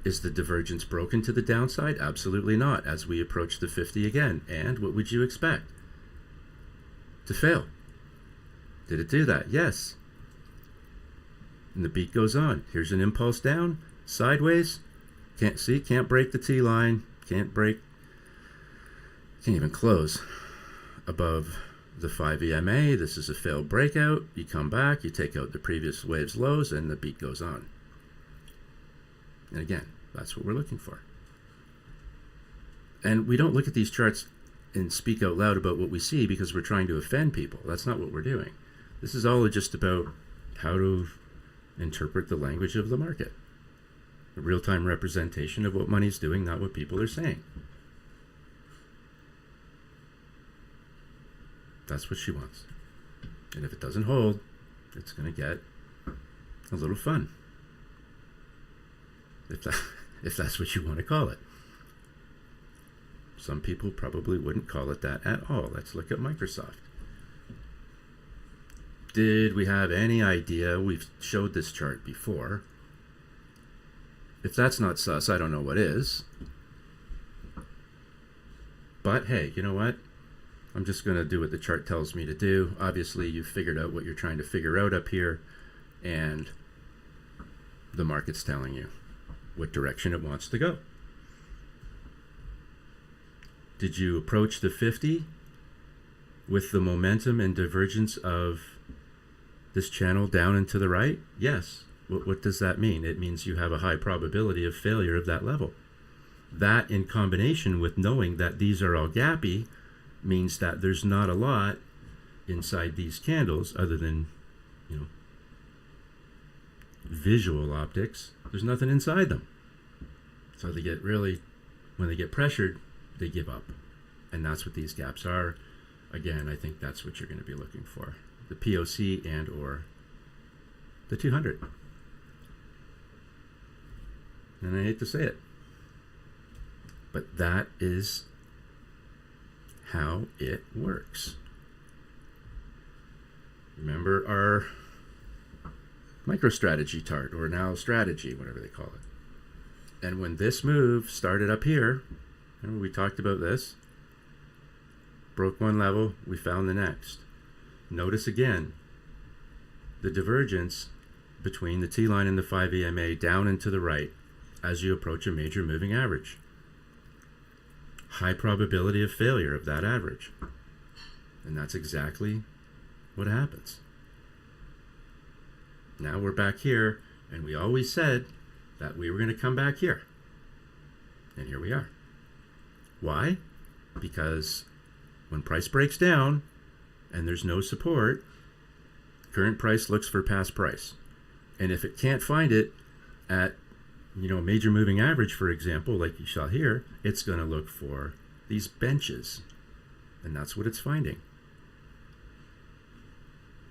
Is the divergence broken to the downside? Absolutely not, as we approach the 50 again. And what would you expect? To fail. Did it do that? Yes. And the beat goes on. Here's an impulse down, sideways. Can't break the T line, can't even close above the 5 EMA. This is a failed breakout. You come back, you take out the previous wave's lows, and the beat goes on. And again, that's what we're looking for. And we don't look at these charts and speak out loud about what we see because we're trying to offend people. That's not what we're doing. This is all just about how to interpret the language of the market. A real-time representation of what money's doing, not what people are saying. That's what she wants. And if it doesn't hold, it's going to get a little fun. If that's what you want to call it. Some people probably wouldn't call it that at all. Let's look at Microsoft. Did we have any idea? We've showed this chart before. If that's not sus, I don't know what is. But hey, you know what? I'm just going to do what the chart tells me to do. Obviously, you've figured out what you're trying to figure out up here, and the market's telling you what direction it wants to go. Did you approach the 50 with the momentum and divergence of this channel down and to the right? Yes. What does that mean? It means you have a high probability of failure of that level. That, in combination with knowing that these are all gappy, means that there's not a lot inside these candles other than, you know, visual optics. There's nothing inside them. So they get really, when they get pressured, they give up. And that's what these gaps are. Again, I think that's what you're going to be looking for. The POC and or the 200. And I hate to say it, but that is how it works. Remember our MicroStrategy chart, or now strategy, whatever they call it. And when this move started up here, remember we talked about this, broke one level, we found the next. Notice again the divergence between the T line and the 5 EMA down and to the right as you approach a major moving average. High probability of failure of that average. And that's exactly what happens. Now we're back here, and we always said that we were going to come back here. And here we are. Why? Because when price breaks down and there's no support, current price looks for past price. And if it can't find it at, major moving average, for example, like you saw here, it's going to look for these benches. And that's what it's finding.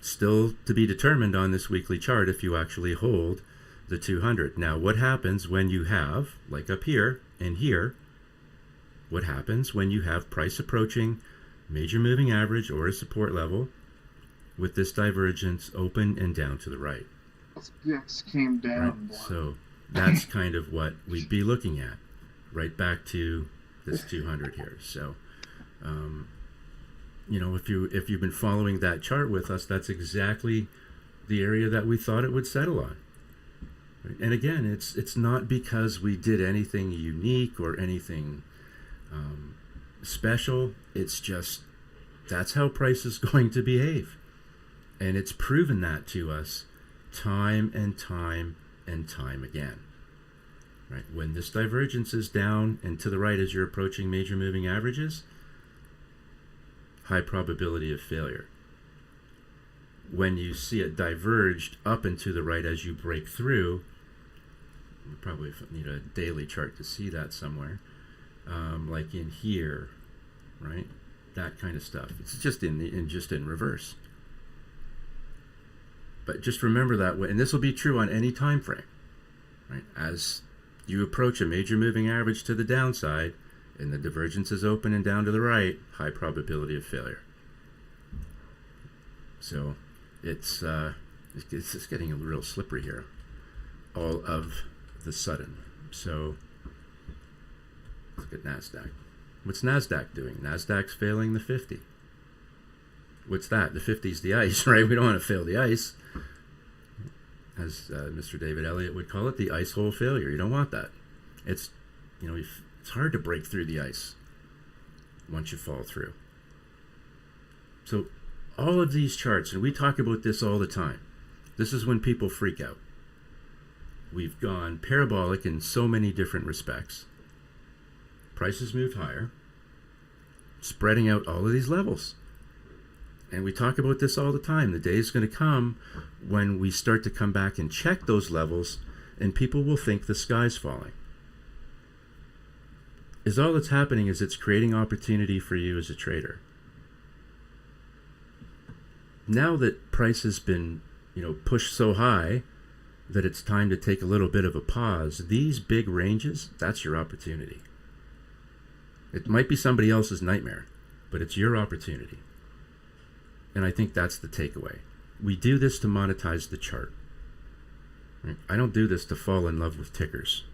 Still to be determined on this weekly chart if you actually hold the 200. Now, what happens when you have, like up here and here, what happens when you have price approaching major moving average or a support level with this divergence open and down to the right? Yes, came down. Right? So that's kind of what we'd be looking at, right back to this 200 here. So, if you've been following that chart with us, that's exactly the area that we thought it would settle on. Right? And again, it's not because we did anything unique or anything special. It's just that's how price is going to behave, and it's proven that to us time and time and time again. Right? When this divergence is down and to the right as you're approaching major moving averages, high probability of failure. When you see it diverged up and to the right as you break through, you probably need a daily chart to see that somewhere, like in here, right? That kind of stuff. It's just in reverse. But just remember that way, and this will be true on any time frame, right? As you approach a major moving average to the downside, and the divergence is open and down to the right, high probability of failure. So it's just getting a little slippery here, all of the sudden. So look at NASDAQ. What's NASDAQ doing? NASDAQ's failing the 50. What's that? The 50's the ice, right? We don't want to fail the ice. As Mr. David Elliott would call it, the ice hole failure. You don't want that. It's hard to break through the ice once you fall through. So all of these charts, and we talk about this all the time, this is when people freak out. We've gone parabolic in so many different respects. Prices moved higher, spreading out all of these levels. And we talk about this all the time. The day is going to come when we start to come back and check those levels, and people will think the sky's falling. All that's happening is it's creating opportunity for you as a trader. Now that price has been, pushed so high that it's time to take a little bit of a pause, these big ranges, that's your opportunity. It might be somebody else's nightmare, but it's your opportunity. And I think that's the takeaway. We do this to monetize the chart. Right? I don't do this to fall in love with tickers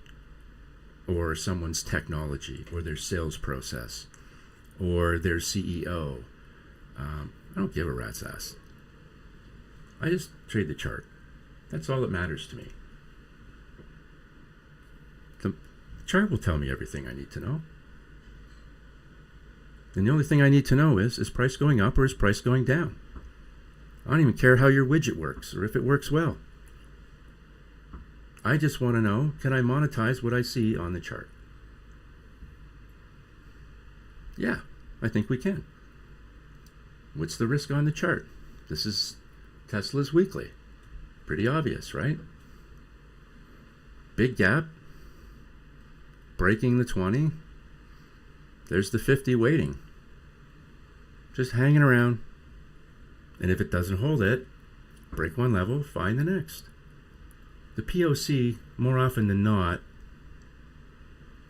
or someone's technology or their sales process or their CEO. I don't give a rat's ass. I just trade the chart. That's all that matters to me. The chart will tell me everything I need to know. And the only thing I need to know is price going up or is price going down? I don't even care how your widget works or if it works well. I just want to know, can I monetize what I see on the chart? Yeah, I think we can. What's the risk on the chart? This is Tesla's weekly. Pretty obvious, right? Big gap. Breaking the 20. There's the 50 waiting. Just hanging around. And if it doesn't hold it, break one level, find the next. The POC, more often than not,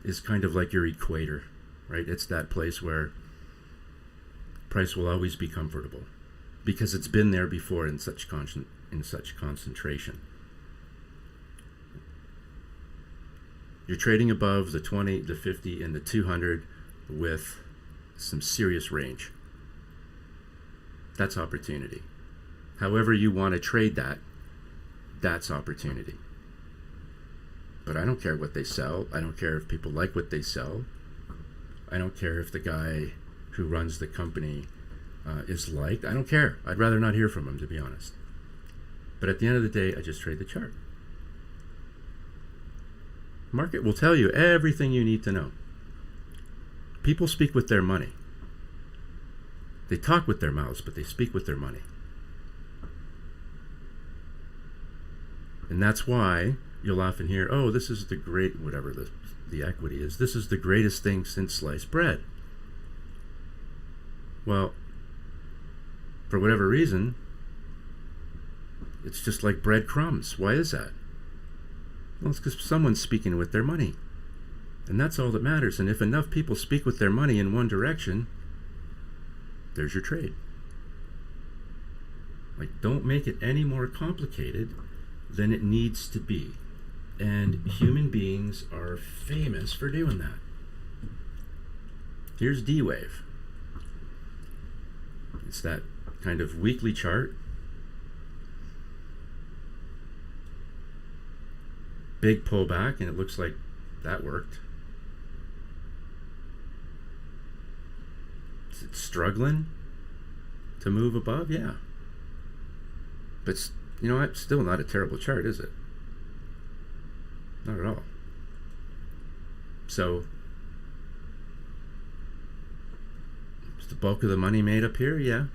is kind of like your equator, right? It's that place where price will always be comfortable because it's been there before in such concentration. You're trading above the 20, the 50, and the 200 with some serious range. That's opportunity. However you want to trade that, that's opportunity. But I don't care what they sell. I don't care if people like what they sell. I don't care if the guy who runs the company is liked. I don't care. I'd rather not hear from him, to be honest. But at the end of the day, I just trade the chart. Market will tell you everything you need to know. People speak with their money. They talk with their mouths, but they speak with their money. And that's why you'll often hear, oh, this is the great, whatever the equity is, this is the greatest thing since sliced bread. Well, for whatever reason, it's just like breadcrumbs. Why is that? Well, it's because someone's speaking with their money. And that's all that matters. And if enough people speak with their money in one direction, there's your trade. Like, don't make it any more complicated than it needs to be. And human beings are famous for doing that. Here's D-Wave. It's that kind of weekly chart. Big pullback, and it looks like that worked. Is it struggling to move above? Yeah. But, you know what? Still not a terrible chart, is it? Not at all. So, is the bulk of the money made up here? Yeah.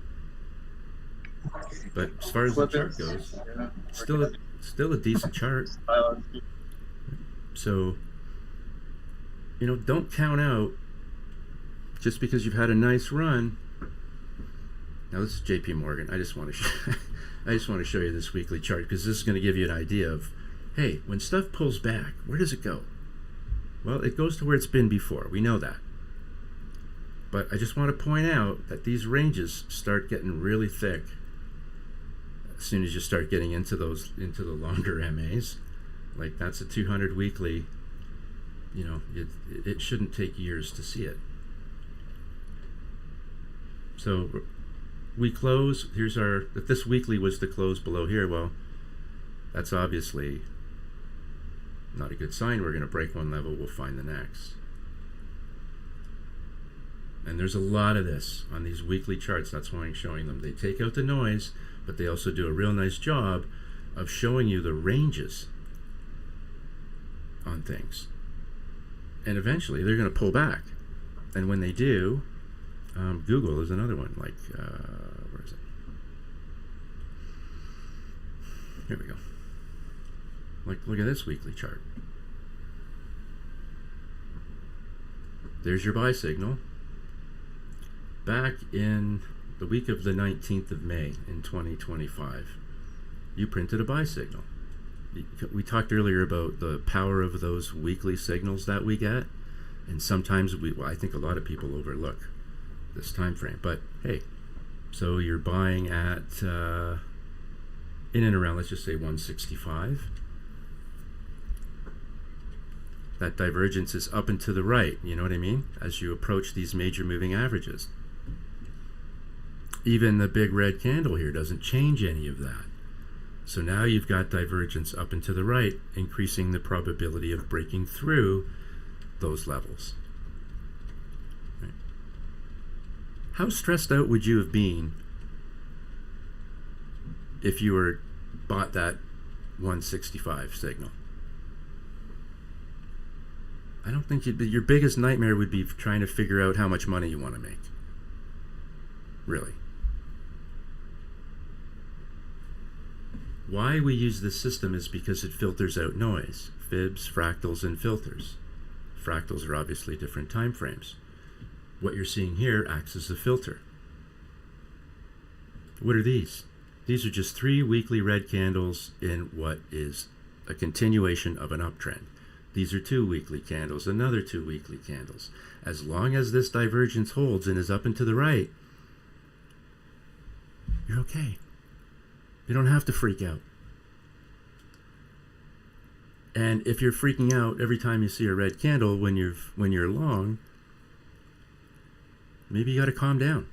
But as far as the chart goes, still a decent chart. So, you know, don't count out just because you've had a nice run. Now this is JP Morgan. I just want to show you this weekly chart because this is going to give you an idea of, hey, when stuff pulls back, where does it go? Well, it goes to where it's been before. We know that. But I just want to point out that these ranges start getting really thick as soon as you start getting into the longer MAs. Like, that's a 200 weekly. You know, it shouldn't take years to see it. So we close. Here's our, if this weekly was to close below here, well, that's obviously not a good sign. We're going to break one level, we'll find the next. And there's a lot of this on these weekly charts. That's why I'm showing them. They take out the noise, but they also do a real nice job of showing you the ranges on things. And eventually they're going to pull back. And when they do, Google is another one. Like, where is it? Here we go. Like, look at this weekly chart. There's your buy signal. Back in the week of the 19th of May in 2025, you printed a buy signal. We talked earlier about the power of those weekly signals that we get, and sometimes I think a lot of people overlook this time frame. But hey, so you're buying at in and around, let's just say 165. That divergence is up and to the right, you know what I mean? As you approach these major moving averages. Even the big red candle here doesn't change any of that. So now you've got divergence up and to the right, increasing the probability of breaking through those levels. Right. How stressed out would you have been if you were bought that 165 signal? I don't think your biggest nightmare would be trying to figure out how much money you want to make. Really. Why we use this system is because it filters out noise, fibs, fractals, and filters. Fractals are obviously different time frames. What you're seeing here acts as a filter. What are these? These are just 3 weekly red candles in what is a continuation of an uptrend. These are 2 weekly candles, another 2 weekly candles. As long as this divergence holds and is up and to the right, you're okay. You don't have to freak out. And if you're freaking out every time you see a red candle when you're long, maybe you got to calm down.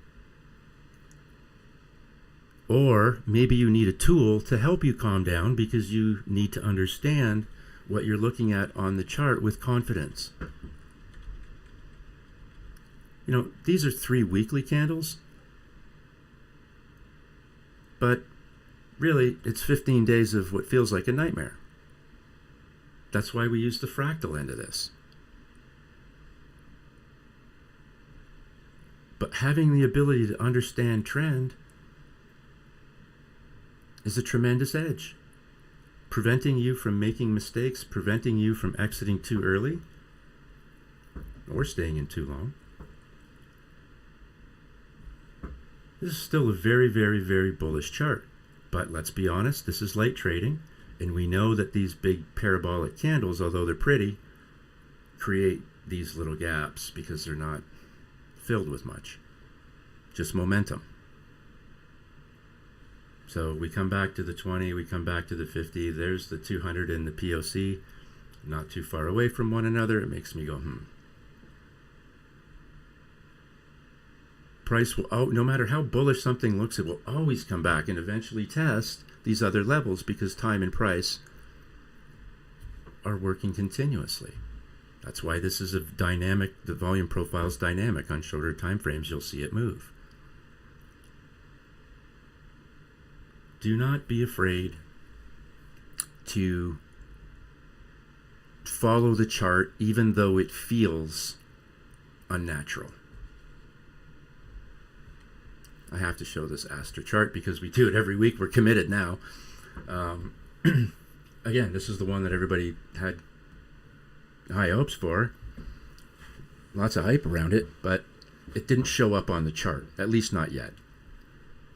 Or maybe you need a tool to help you calm down because you need to understand what you're looking at on the chart with confidence. You know, these are 3 weekly candles, but really it's 15 days of what feels like a nightmare. That's why we use the fractal end of this. But having the ability to understand trend is a tremendous edge, preventing you from making mistakes, preventing you from exiting too early or staying in too long. This is still a very, very, very bullish chart. But let's be honest, this is light trading, and we know that these big parabolic candles, although they're pretty, create these little gaps because they're not filled with much, just momentum. So we come back to the 20, we come back to the 50, there's the 200 and the POC, not too far away from one another. It makes me go, Price will, no matter how bullish something looks, it will always come back and eventually test these other levels because time and price are working continuously. That's why this is a dynamic, the volume profile is dynamic. On shorter time frames, you'll see it move. Do not be afraid to follow the chart even though it feels unnatural. I have to show this Astra chart because we do it every week. We're committed now. Again, this is the one that everybody had high hopes for. Lots of hype around it, but it didn't show up on the chart, at least not yet.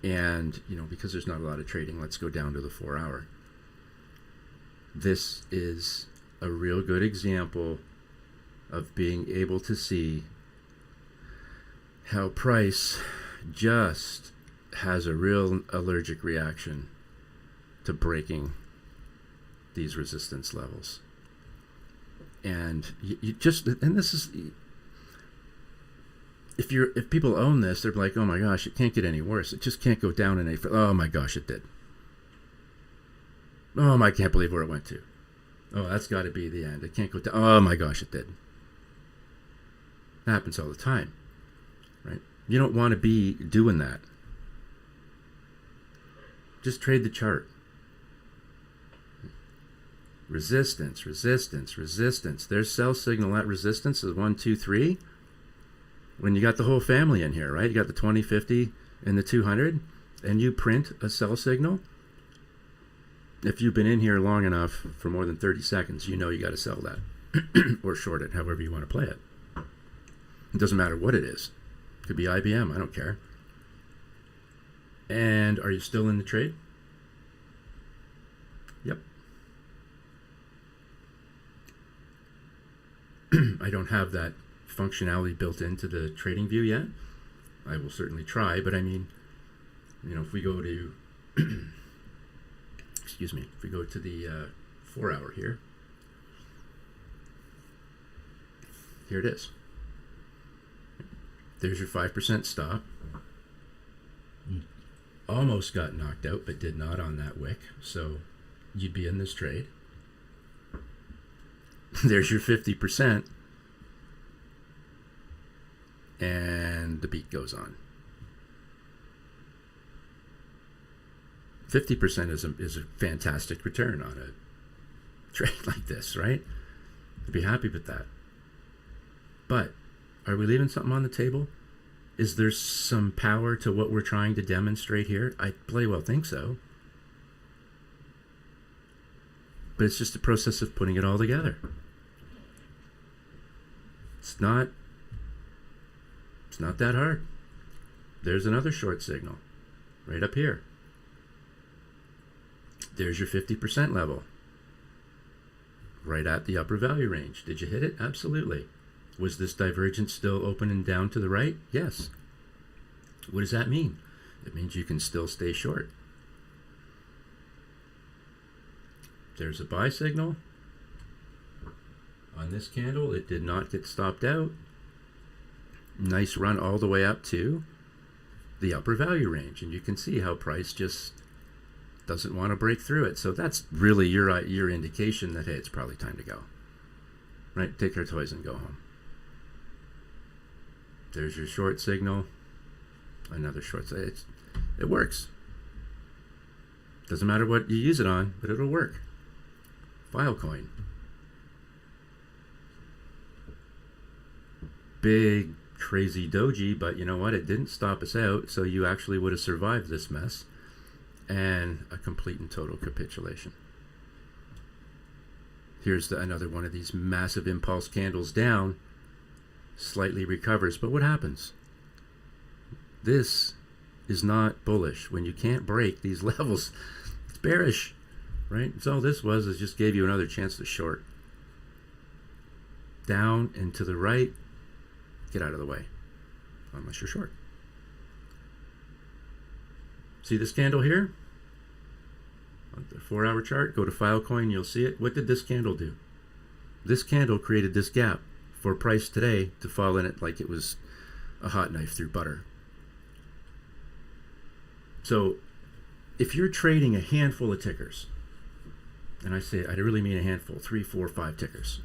And, because there's not a lot of trading, let's go down to the 4 hour. This is a real good example of being able to see how price just has a real allergic reaction to breaking these resistance levels. And this is, if people own this, they're like, oh my gosh, it can't get any worse. It just can't go down any further. Oh my gosh, it did. Oh, I can't believe where it went to. Oh, that's got to be the end. It can't go down. Oh my gosh, it did. It happens all the time, right? You don't want to be doing that. Just trade the chart. Resistance, resistance, resistance. There's sell signal at resistance is 1, 2, 3. When you got the whole family in here, right? You got the 20, 50, and the 200, and you print a sell signal. If you've been in here long enough for more than 30 seconds, you know you got to sell that or short it, however you want to play it. It doesn't matter what it is. It could be IBM, I don't care. And are you still in the trade? Yep. I don't have that functionality built into the trading view yet. I will certainly try, but I mean, if we go to excuse me, if we go to the 4 hour here it is. There's your 5% stop. Almost got knocked out, but did not on that wick. So you'd be in this trade. There's your 50%. And the beat goes on. 50% is a fantastic return on a trade like this, right? I'd be happy with that. But are we leaving something on the table? Is there some power to what we're trying to demonstrate here? I bloody well think so. But it's just a process of putting it all together. It's not that hard. There's another short signal right up here. There's your 50% level. Right at the upper value range. Did you hit it? Absolutely. Was this divergence still open and down to the right? Yes. What does that mean? It means you can still stay short. There's a buy signal. On this candle, it did not get stopped out. Nice run all the way up to the upper value range. And you can see how price just doesn't want to break through it. So that's really your indication that, hey, it's probably time to go. Right? Take our toys and go home. There's your short signal. Another short signal. It works. Doesn't matter what you use it on, but it'll work. Filecoin. Big crazy doji, but you know what? It didn't stop us out, so you actually would have survived this mess. And a complete and total capitulation. Here's another one of these massive impulse candles down, slightly recovers, but what happens? This is not bullish. When you can't break these levels, it's bearish, right? So all this was is just gave you another chance to short. Down and to the right, get out of the way, unless you're short. See this candle here? On the 4-hour chart, go to Filecoin, you'll see it. What did this candle do? This candle created this gap for price today to fall in it like it was a hot knife through butter. So if you're trading a handful of tickers, and I really mean a handful, 3, 4, 5 tickers,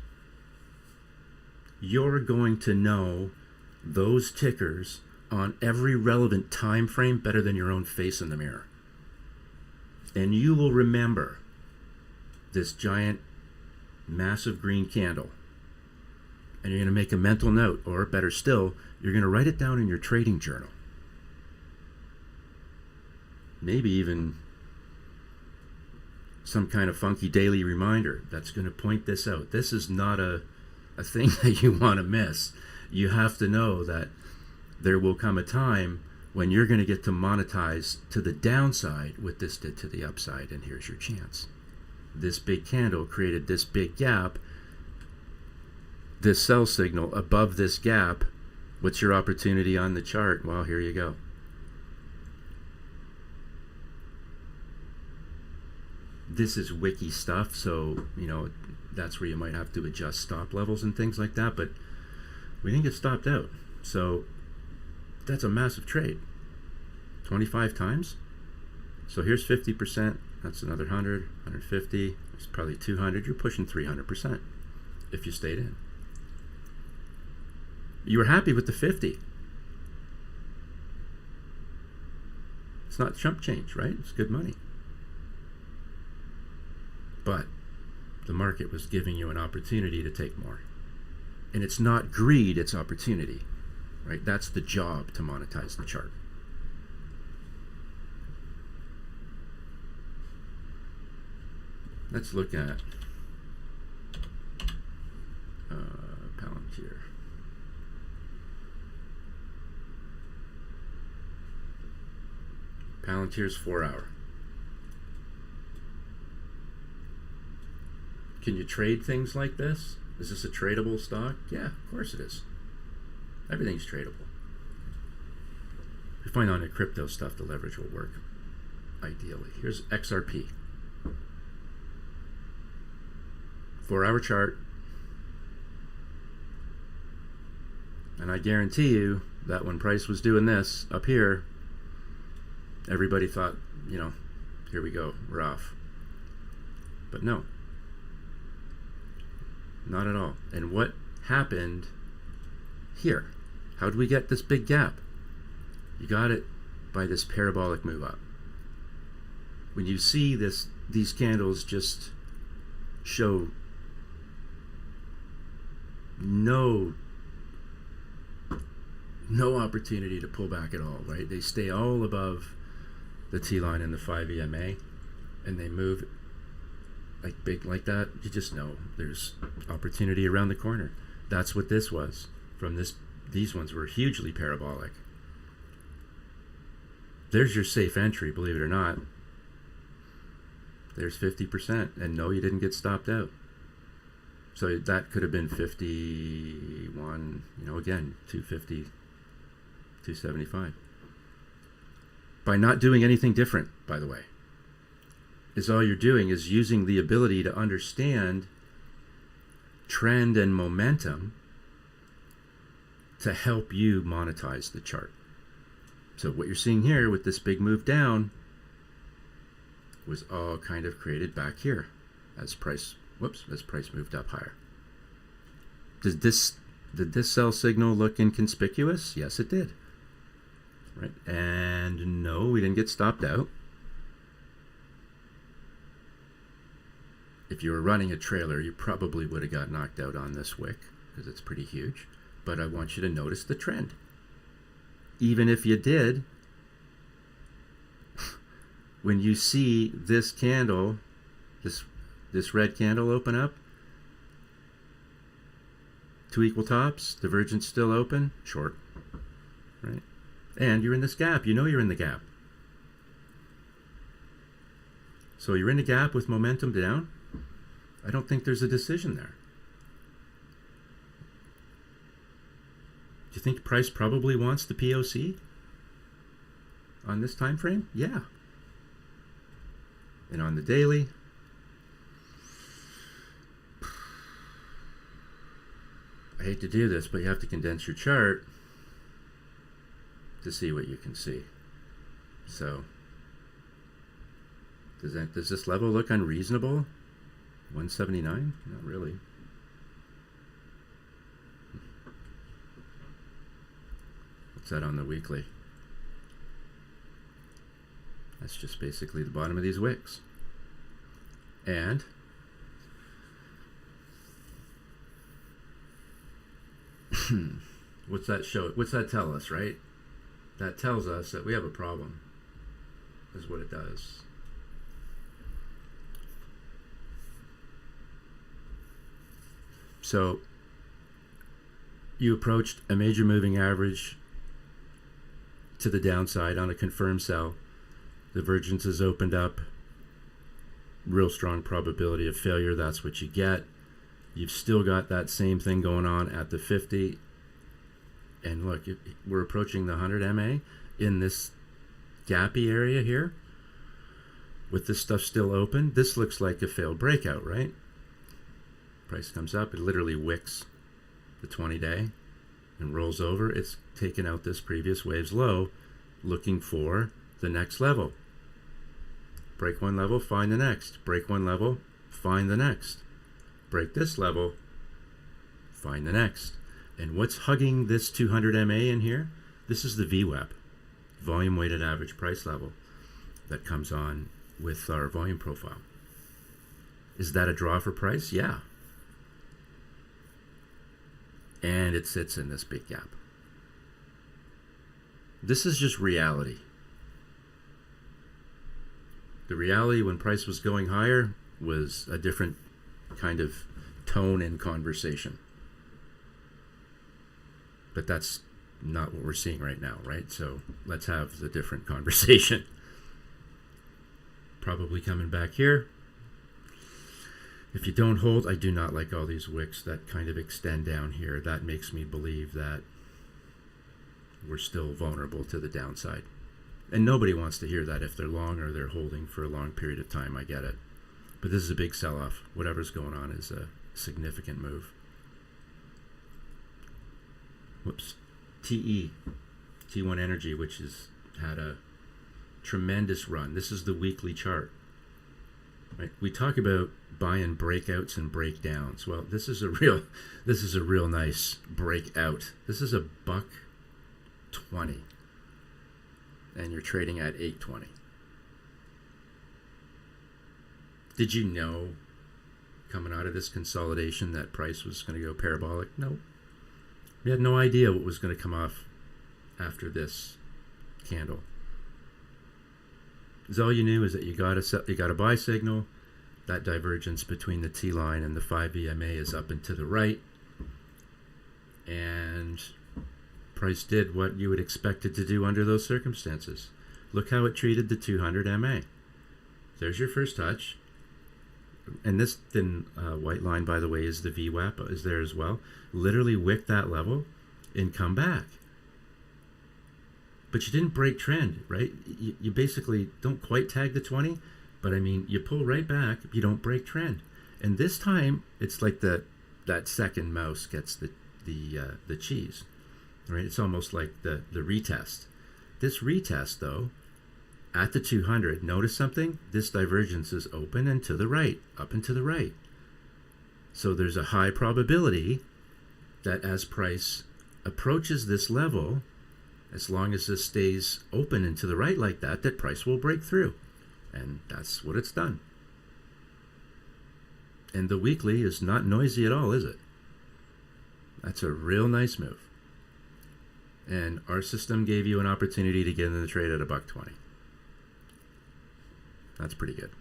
you're going to know those tickers on every relevant time frame better than your own face in the mirror. And you will remember this giant, massive green candle. And you're going to make a mental note, or better still, you're going to write it down in your trading journal. Maybe even some kind of funky daily reminder that's going to point this out. This is not a thing that you want to miss. You have to know that there will come a time when you're going to get to monetize to the downside what this did to the upside, and here's your chance. This big candle created this big gap, this sell signal above this gap. What's your opportunity on the chart? Well, here you go. This is wiki stuff, so that's where you might have to adjust stop levels and things like that, but we didn't get stopped out. So that's a massive trade. 25 times. So here's 50%. That's another 100, 150. It's probably 200. You're pushing 300% if you stayed in. You were happy with the 50. It's not chump change, right? It's good money. But the market was giving you an opportunity to take more. And it's not greed, it's opportunity. Right? That's the job to monetize the chart. Let's look at Palantir. Palantir's 4-hour. Can you trade things like this? Is this a tradable stock? Yeah, of course it is. Everything's tradable. We find on the crypto stuff the leverage will work ideally. Here's XRP. 4-hour chart. And I guarantee you that when price was doing this up here, everybody thought, here we go, we're off. But no. Not at all. And what happened here? How did we get this big gap? You got it by this parabolic move up. When you see these candles just show no opportunity to pull back at all, right? They stay all above the T-line and the 5 EMA, and they move like big like that. You just know there's opportunity around the corner. That's what this was. From these ones were hugely parabolic. There's your safe entry, believe it or not. There's 50%, and no, you didn't get stopped out. So that could have been 51, again, 250, 275. By not doing anything different, by the way, is all you're doing is using the ability to understand trend and momentum to help you monetize the chart. So what you're seeing here with this big move down was all kind of created back here as price moved up higher. Did this sell signal look inconspicuous? Yes, it did. Right? And no, we didn't get stopped out. If you were running a trailer, you probably would have got knocked out on this wick because it's pretty huge. but I want you to notice the trend. Even if you did, when you see this candle, this red candle open up, two equal tops, divergence still open, short, right? And you're in this gap. You know you're in the gap. So you're in the gap with momentum down. I don't think there's a decision there. Do you think price probably wants the POC on this time frame? Yeah. And on the daily, I hate to do this, but you have to condense your chart to see what you can see. So, does this level look unreasonable? 179? Not really. What's that on the weekly? That's just basically the bottom of these wicks. And what's that show? What's that tell us, right? That tells us that we have a problem, is what it does. So you approached a major moving average to the downside on a confirmed sell. Divergence has opened up. Real strong probability of failure. That's what you get. You've still got that same thing going on at the 50. And look, we're approaching the 100 MA in this gappy area here. With this stuff still open, this looks like a failed breakout, right? Price comes up, it literally wicks the 20-day and rolls over. It's taken out this previous wave's low, looking for the next level. Break one level, find the next. Break one level, find the next. Break this level, find the next. And what's hugging this 200 MA in here? This is the VWAP, volume weighted average price level, that comes on with our volume profile. Is that a draw for price? Yeah. And it sits in this big gap. This is just reality. The reality when price was going higher was a different kind of tone in conversation. But that's not what we're seeing right now, right? So let's have the different conversation. Probably coming back here. If you don't hold, I do not like all these wicks that kind of extend down here. That makes me believe that we're still vulnerable to the downside. And nobody wants to hear that if they're long or they're holding for a long period of time. I get it. But this is a big sell-off. Whatever's going on is a significant move. Whoops. TE, T1 Energy, which has had a tremendous run. This is the weekly chart. Right? We talk about buying breakouts and breakdowns. Well, this is a real nice breakout. This is $1.20, and you're trading at $8.20. Did you know coming out of this consolidation that price was going to go parabolic? No. We had no idea what was going to come off after this candle. Because all you knew is that you got a buy signal. That divergence between the T line and the 5 EMA is up and to the right. And price did what you would expect it to do under those circumstances. Look how it treated the 200 MA. There's your first touch. And this thin white line, by the way, is the VWAP, is there as well. Literally wick that level and come back. But you didn't break trend, right? You basically don't quite tag the 20, but I mean, you pull right back, you don't break trend. And this time, it's like that second mouse gets the cheese, right? It's almost like the retest. This retest, though, at the 200, notice something? This divergence is open and to the right, up and to the right. So there's a high probability that as price approaches this level, as long as this stays open and to the right like that, that price will break through. And that's what it's done. And the weekly is not noisy at all, is it? That's a real nice move. And our system gave you an opportunity to get in the trade at $1.20. That's pretty good.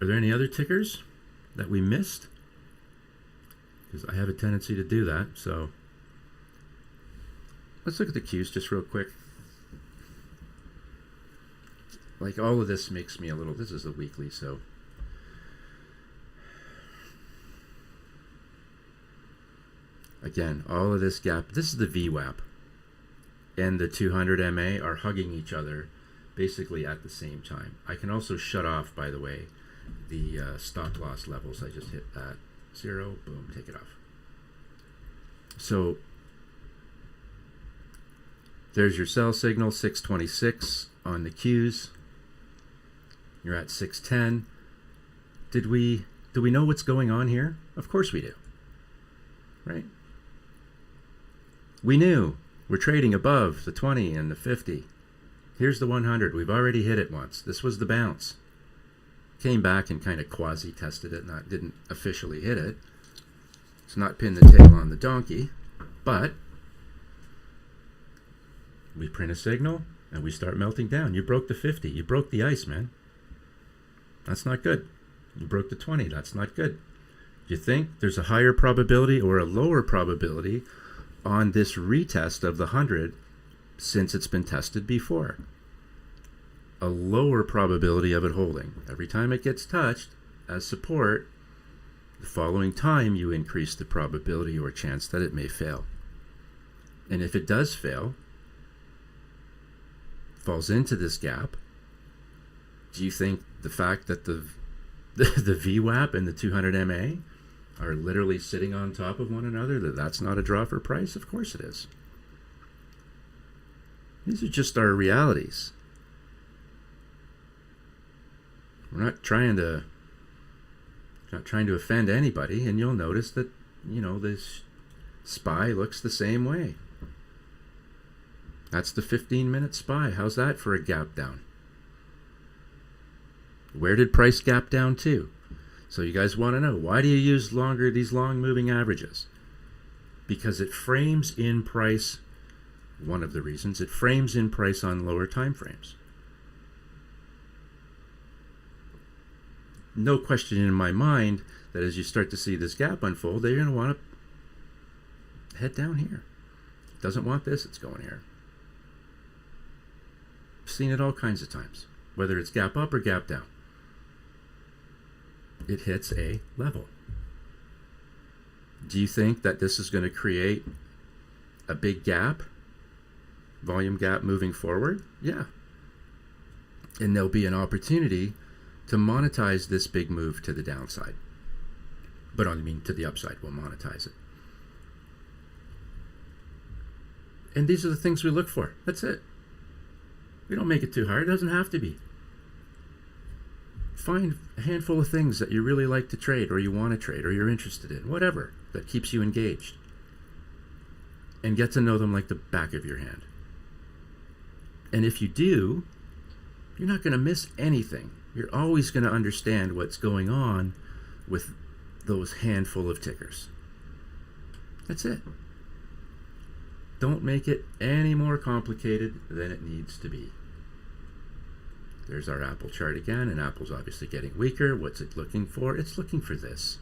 Are there any other tickers that we missed? Because I have a tendency to do that. So let's look at the Qs just real quick. Like all of this makes me a little, this is the weekly, so. Again, all of this gap, this is the VWAP. And the 200 MA are hugging each other basically at the same time. I can also shut off, by the way, the stop loss levels. I just hit that 0, boom, take it off. So there's your sell signal, 626 on the Qs. You're at 610. Do we know what's going on here? Of course we do, right? We knew we're trading above the 20 and the 50. Here's the 100. We've already hit it once. This was the bounce. Came back and kind of quasi-tested it, didn't officially hit it. It's not pinned the tail on the donkey, but we print a signal and we start melting down. You broke the 50. You broke the ice, man. That's not good. You broke the 20. That's not good. Do you think there's a higher probability or a lower probability on this retest of the 100 since it's been tested before? A lower probability of it holding. Every time it gets touched as support, the following time you increase the probability or chance that it may fail. And if it does fail, falls into this gap, do you think the fact that the VWAP and the 200 MA are literally sitting on top of one another, that's not a draw for price? Of course it is. These are just our realities. We're not trying to offend anybody, and you'll notice that, you know, this SPY looks the same way. That's the 15-minute SPY. How's that for a gap down? Where did price gap down to? So you guys want to know, why do you use these long moving averages? Because it frames in price, one of the reasons, it frames in price on lower time frames. No question in my mind that as you start to see this gap unfold, they're going to want to head down here. Doesn't want this, it's going here. I've seen it all kinds of times, whether it's gap up or gap down. It hits a level. Do you think that this is going to create a big gap, volume gap moving forward? Yeah. And there'll be an opportunity to monetize this big move to the downside. But I mean to the upside, we'll monetize it. And these are the things we look for. That's it. We don't make it too hard. It doesn't have to be. Find a handful of things that you really like to trade, or you want to trade, or you're interested in, whatever, that keeps you engaged. And get to know them like the back of your hand. And if you do, you're not going to miss anything. You're always going to understand what's going on with those handful of tickers. That's it. Don't make it any more complicated than it needs to be. There's our Apple chart again, and Apple's obviously getting weaker. What's it looking for? It's looking for this.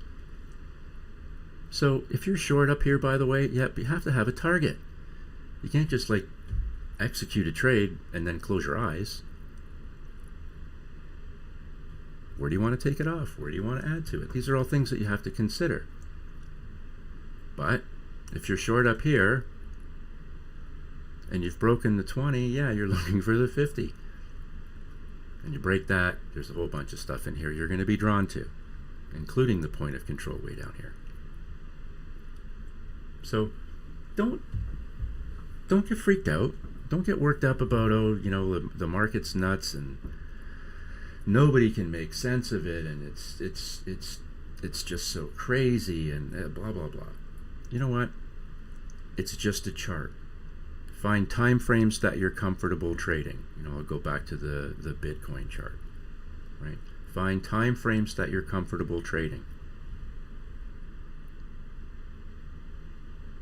So if you're short up here, by the way, you have to have a target. You can't just like execute a trade and then close your eyes. Where do you want to take it off? Where do you want to add to it? These are all things that you have to consider. But if you're short up here and you've broken the 20, yeah, you're looking for the 50. And you break that, there's a whole bunch of stuff in here you're going to be drawn to, including the point of control way down here. So don't get freaked out. Don't get worked up about, oh, you know, the market's nuts and nobody can make sense of it, and it's just so crazy and blah blah blah. You know what? It's just a chart. Find time frames that you're comfortable trading. You know, I'll go back to the Bitcoin chart, right? Find time frames that you're comfortable trading.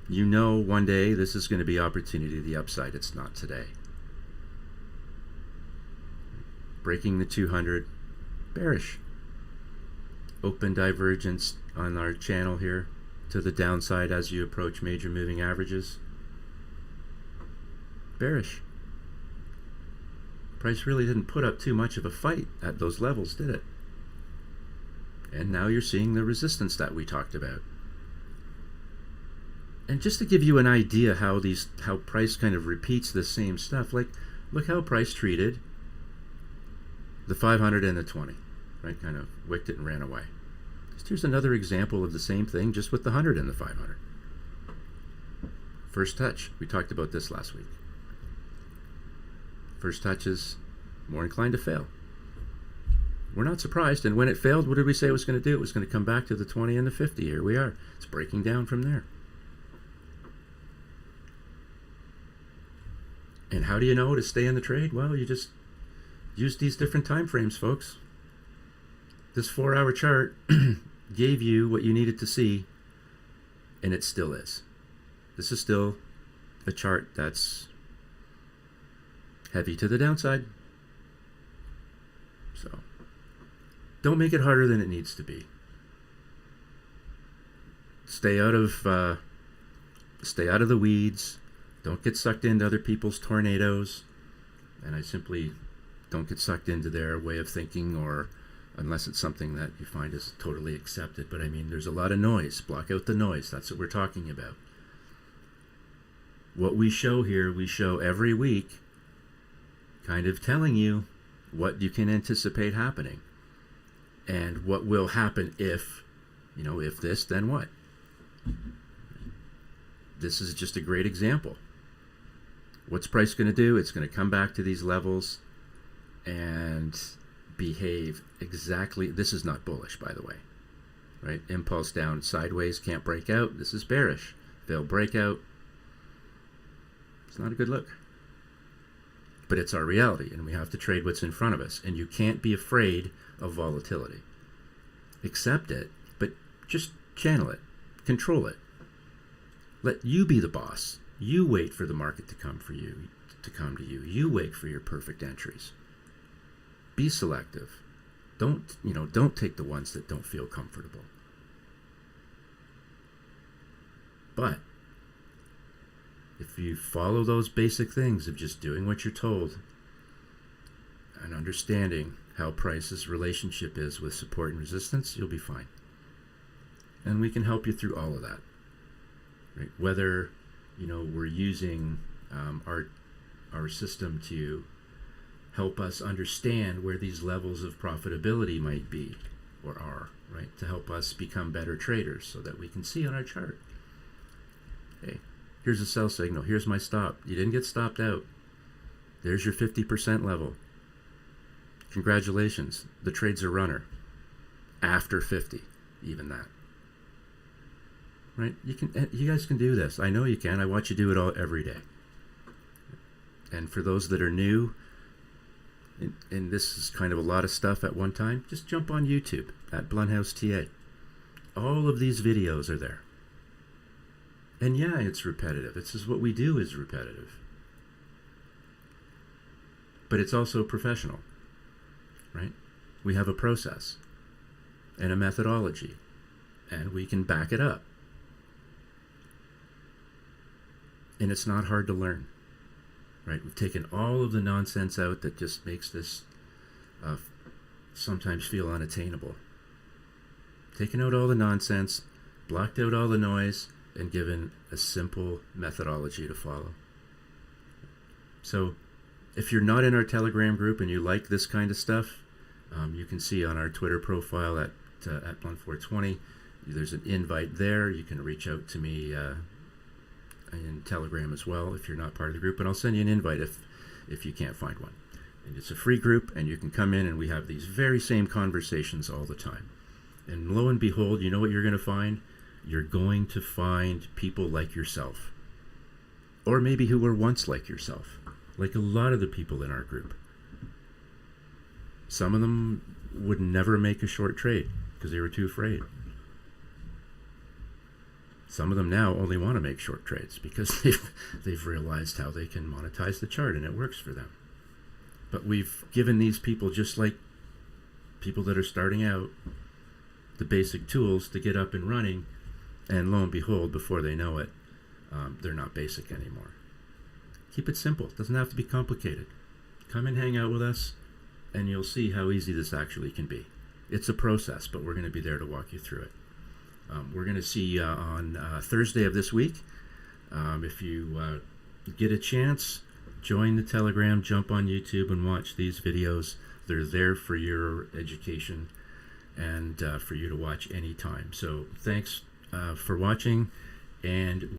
You know one day this is going to be opportunity to the upside. It's not today. Breaking the 200, bearish. Open divergence on our channel here to the downside as you approach major moving averages. Bearish. Price really didn't put up too much of a fight at those levels, did it? And now you're seeing the resistance that we talked about. And just to give you an idea how price kind of repeats the same stuff, like look how price treated the 500 and the 20, right? Kind of wicked it and ran away. Just here's another example of the same thing, just with the 100 and the 500. First touch, we talked about this last week. First touch is more inclined to fail. We're not surprised, and when it failed, what did we say it was going to do? It was going to come back to the 20 and the 50. Here we are. It's breaking down from there. And how do you know to stay in the trade? Well, you just use these different time frames, folks. This 4-hour chart gave you what you needed to see, and it still is. This is still a chart that's heavy to the downside. So don't make it harder than it needs to be. Stay out of the weeds. Don't get sucked into other people's tornadoes. And I simply don't get sucked into their way of thinking, or unless it's something that you find is totally accepted. But I mean, there's a lot of noise. Block out the noise. That's what we're talking about. What we show here, we show every week, kind of telling you what you can anticipate happening. And what will happen if this, then what? This is just a great example. What's price going to do? It's going to come back to these levels and behave exactly. This is not bullish, by the way, right? Impulse down sideways, can't break out. This is bearish. They'll break out. It's not a good look. But it's our reality, and we have to trade what's in front of us. And you can't be afraid of volatility. Accept it, but just channel it, control it. Let you be the boss. You wait for the market to come to you. You wait for your perfect entries. Be selective. Don't take the ones that don't feel comfortable. But if you follow those basic things of just doing what you're told and understanding how price's relationship is with support and resistance, you'll be fine. And we can help you through all of that. Right? Whether we're using our system to help us understand where these levels of profitability might be or are, right? To help us become better traders so that we can see on our chart, hey, here's a sell signal. Here's my stop. You didn't get stopped out. There's your 50% level. Congratulations. The trade's a runner. After 50, even that. Right? You guys can do this. I know you can. I watch you do it all every day. And for those that are new, and this is kind of a lot of stuff at one time, just jump on YouTube at Blunhouse TA. All of these videos are there. And yeah, it's repetitive. This is what we do is repetitive. But it's also professional, right? We have a process and a methodology, and we can back it up. And it's not hard to learn, right? We've taken all of the nonsense out that just makes this sometimes feel unattainable. Taken out all the nonsense, blocked out all the noise, and given a simple methodology to follow. So if you're not in our Telegram group and you like this kind of stuff, you can see on our Twitter profile at Blunt420, there's an invite there. You can reach out to me in Telegram as well if you're not part of the group, and I'll send you an invite if you can't find one. And it's a free group, and you can come in and we have these very same conversations all the time. And lo and behold, you know what you're going to find? You're going to find people like yourself, or maybe who were once like yourself, like a lot of the people in our group. Some of them would never make a short trade because they were too afraid. Some of them now only want to make short trades because they've realized how they can monetize the chart and it works for them. But we've given these people, just like people that are starting out, the basic tools to get up and running, and lo and behold, before they know it, they're not basic anymore. Keep it simple. It doesn't have to be complicated. Come and hang out with us, and you'll see how easy this actually can be. It's a process, but we're going to be there to walk you through it. We're going to see you on Thursday of this week. If you get a chance, join the Telegram, jump on YouTube and watch these videos. They're there for your education and for you to watch anytime. So thanks for watching, and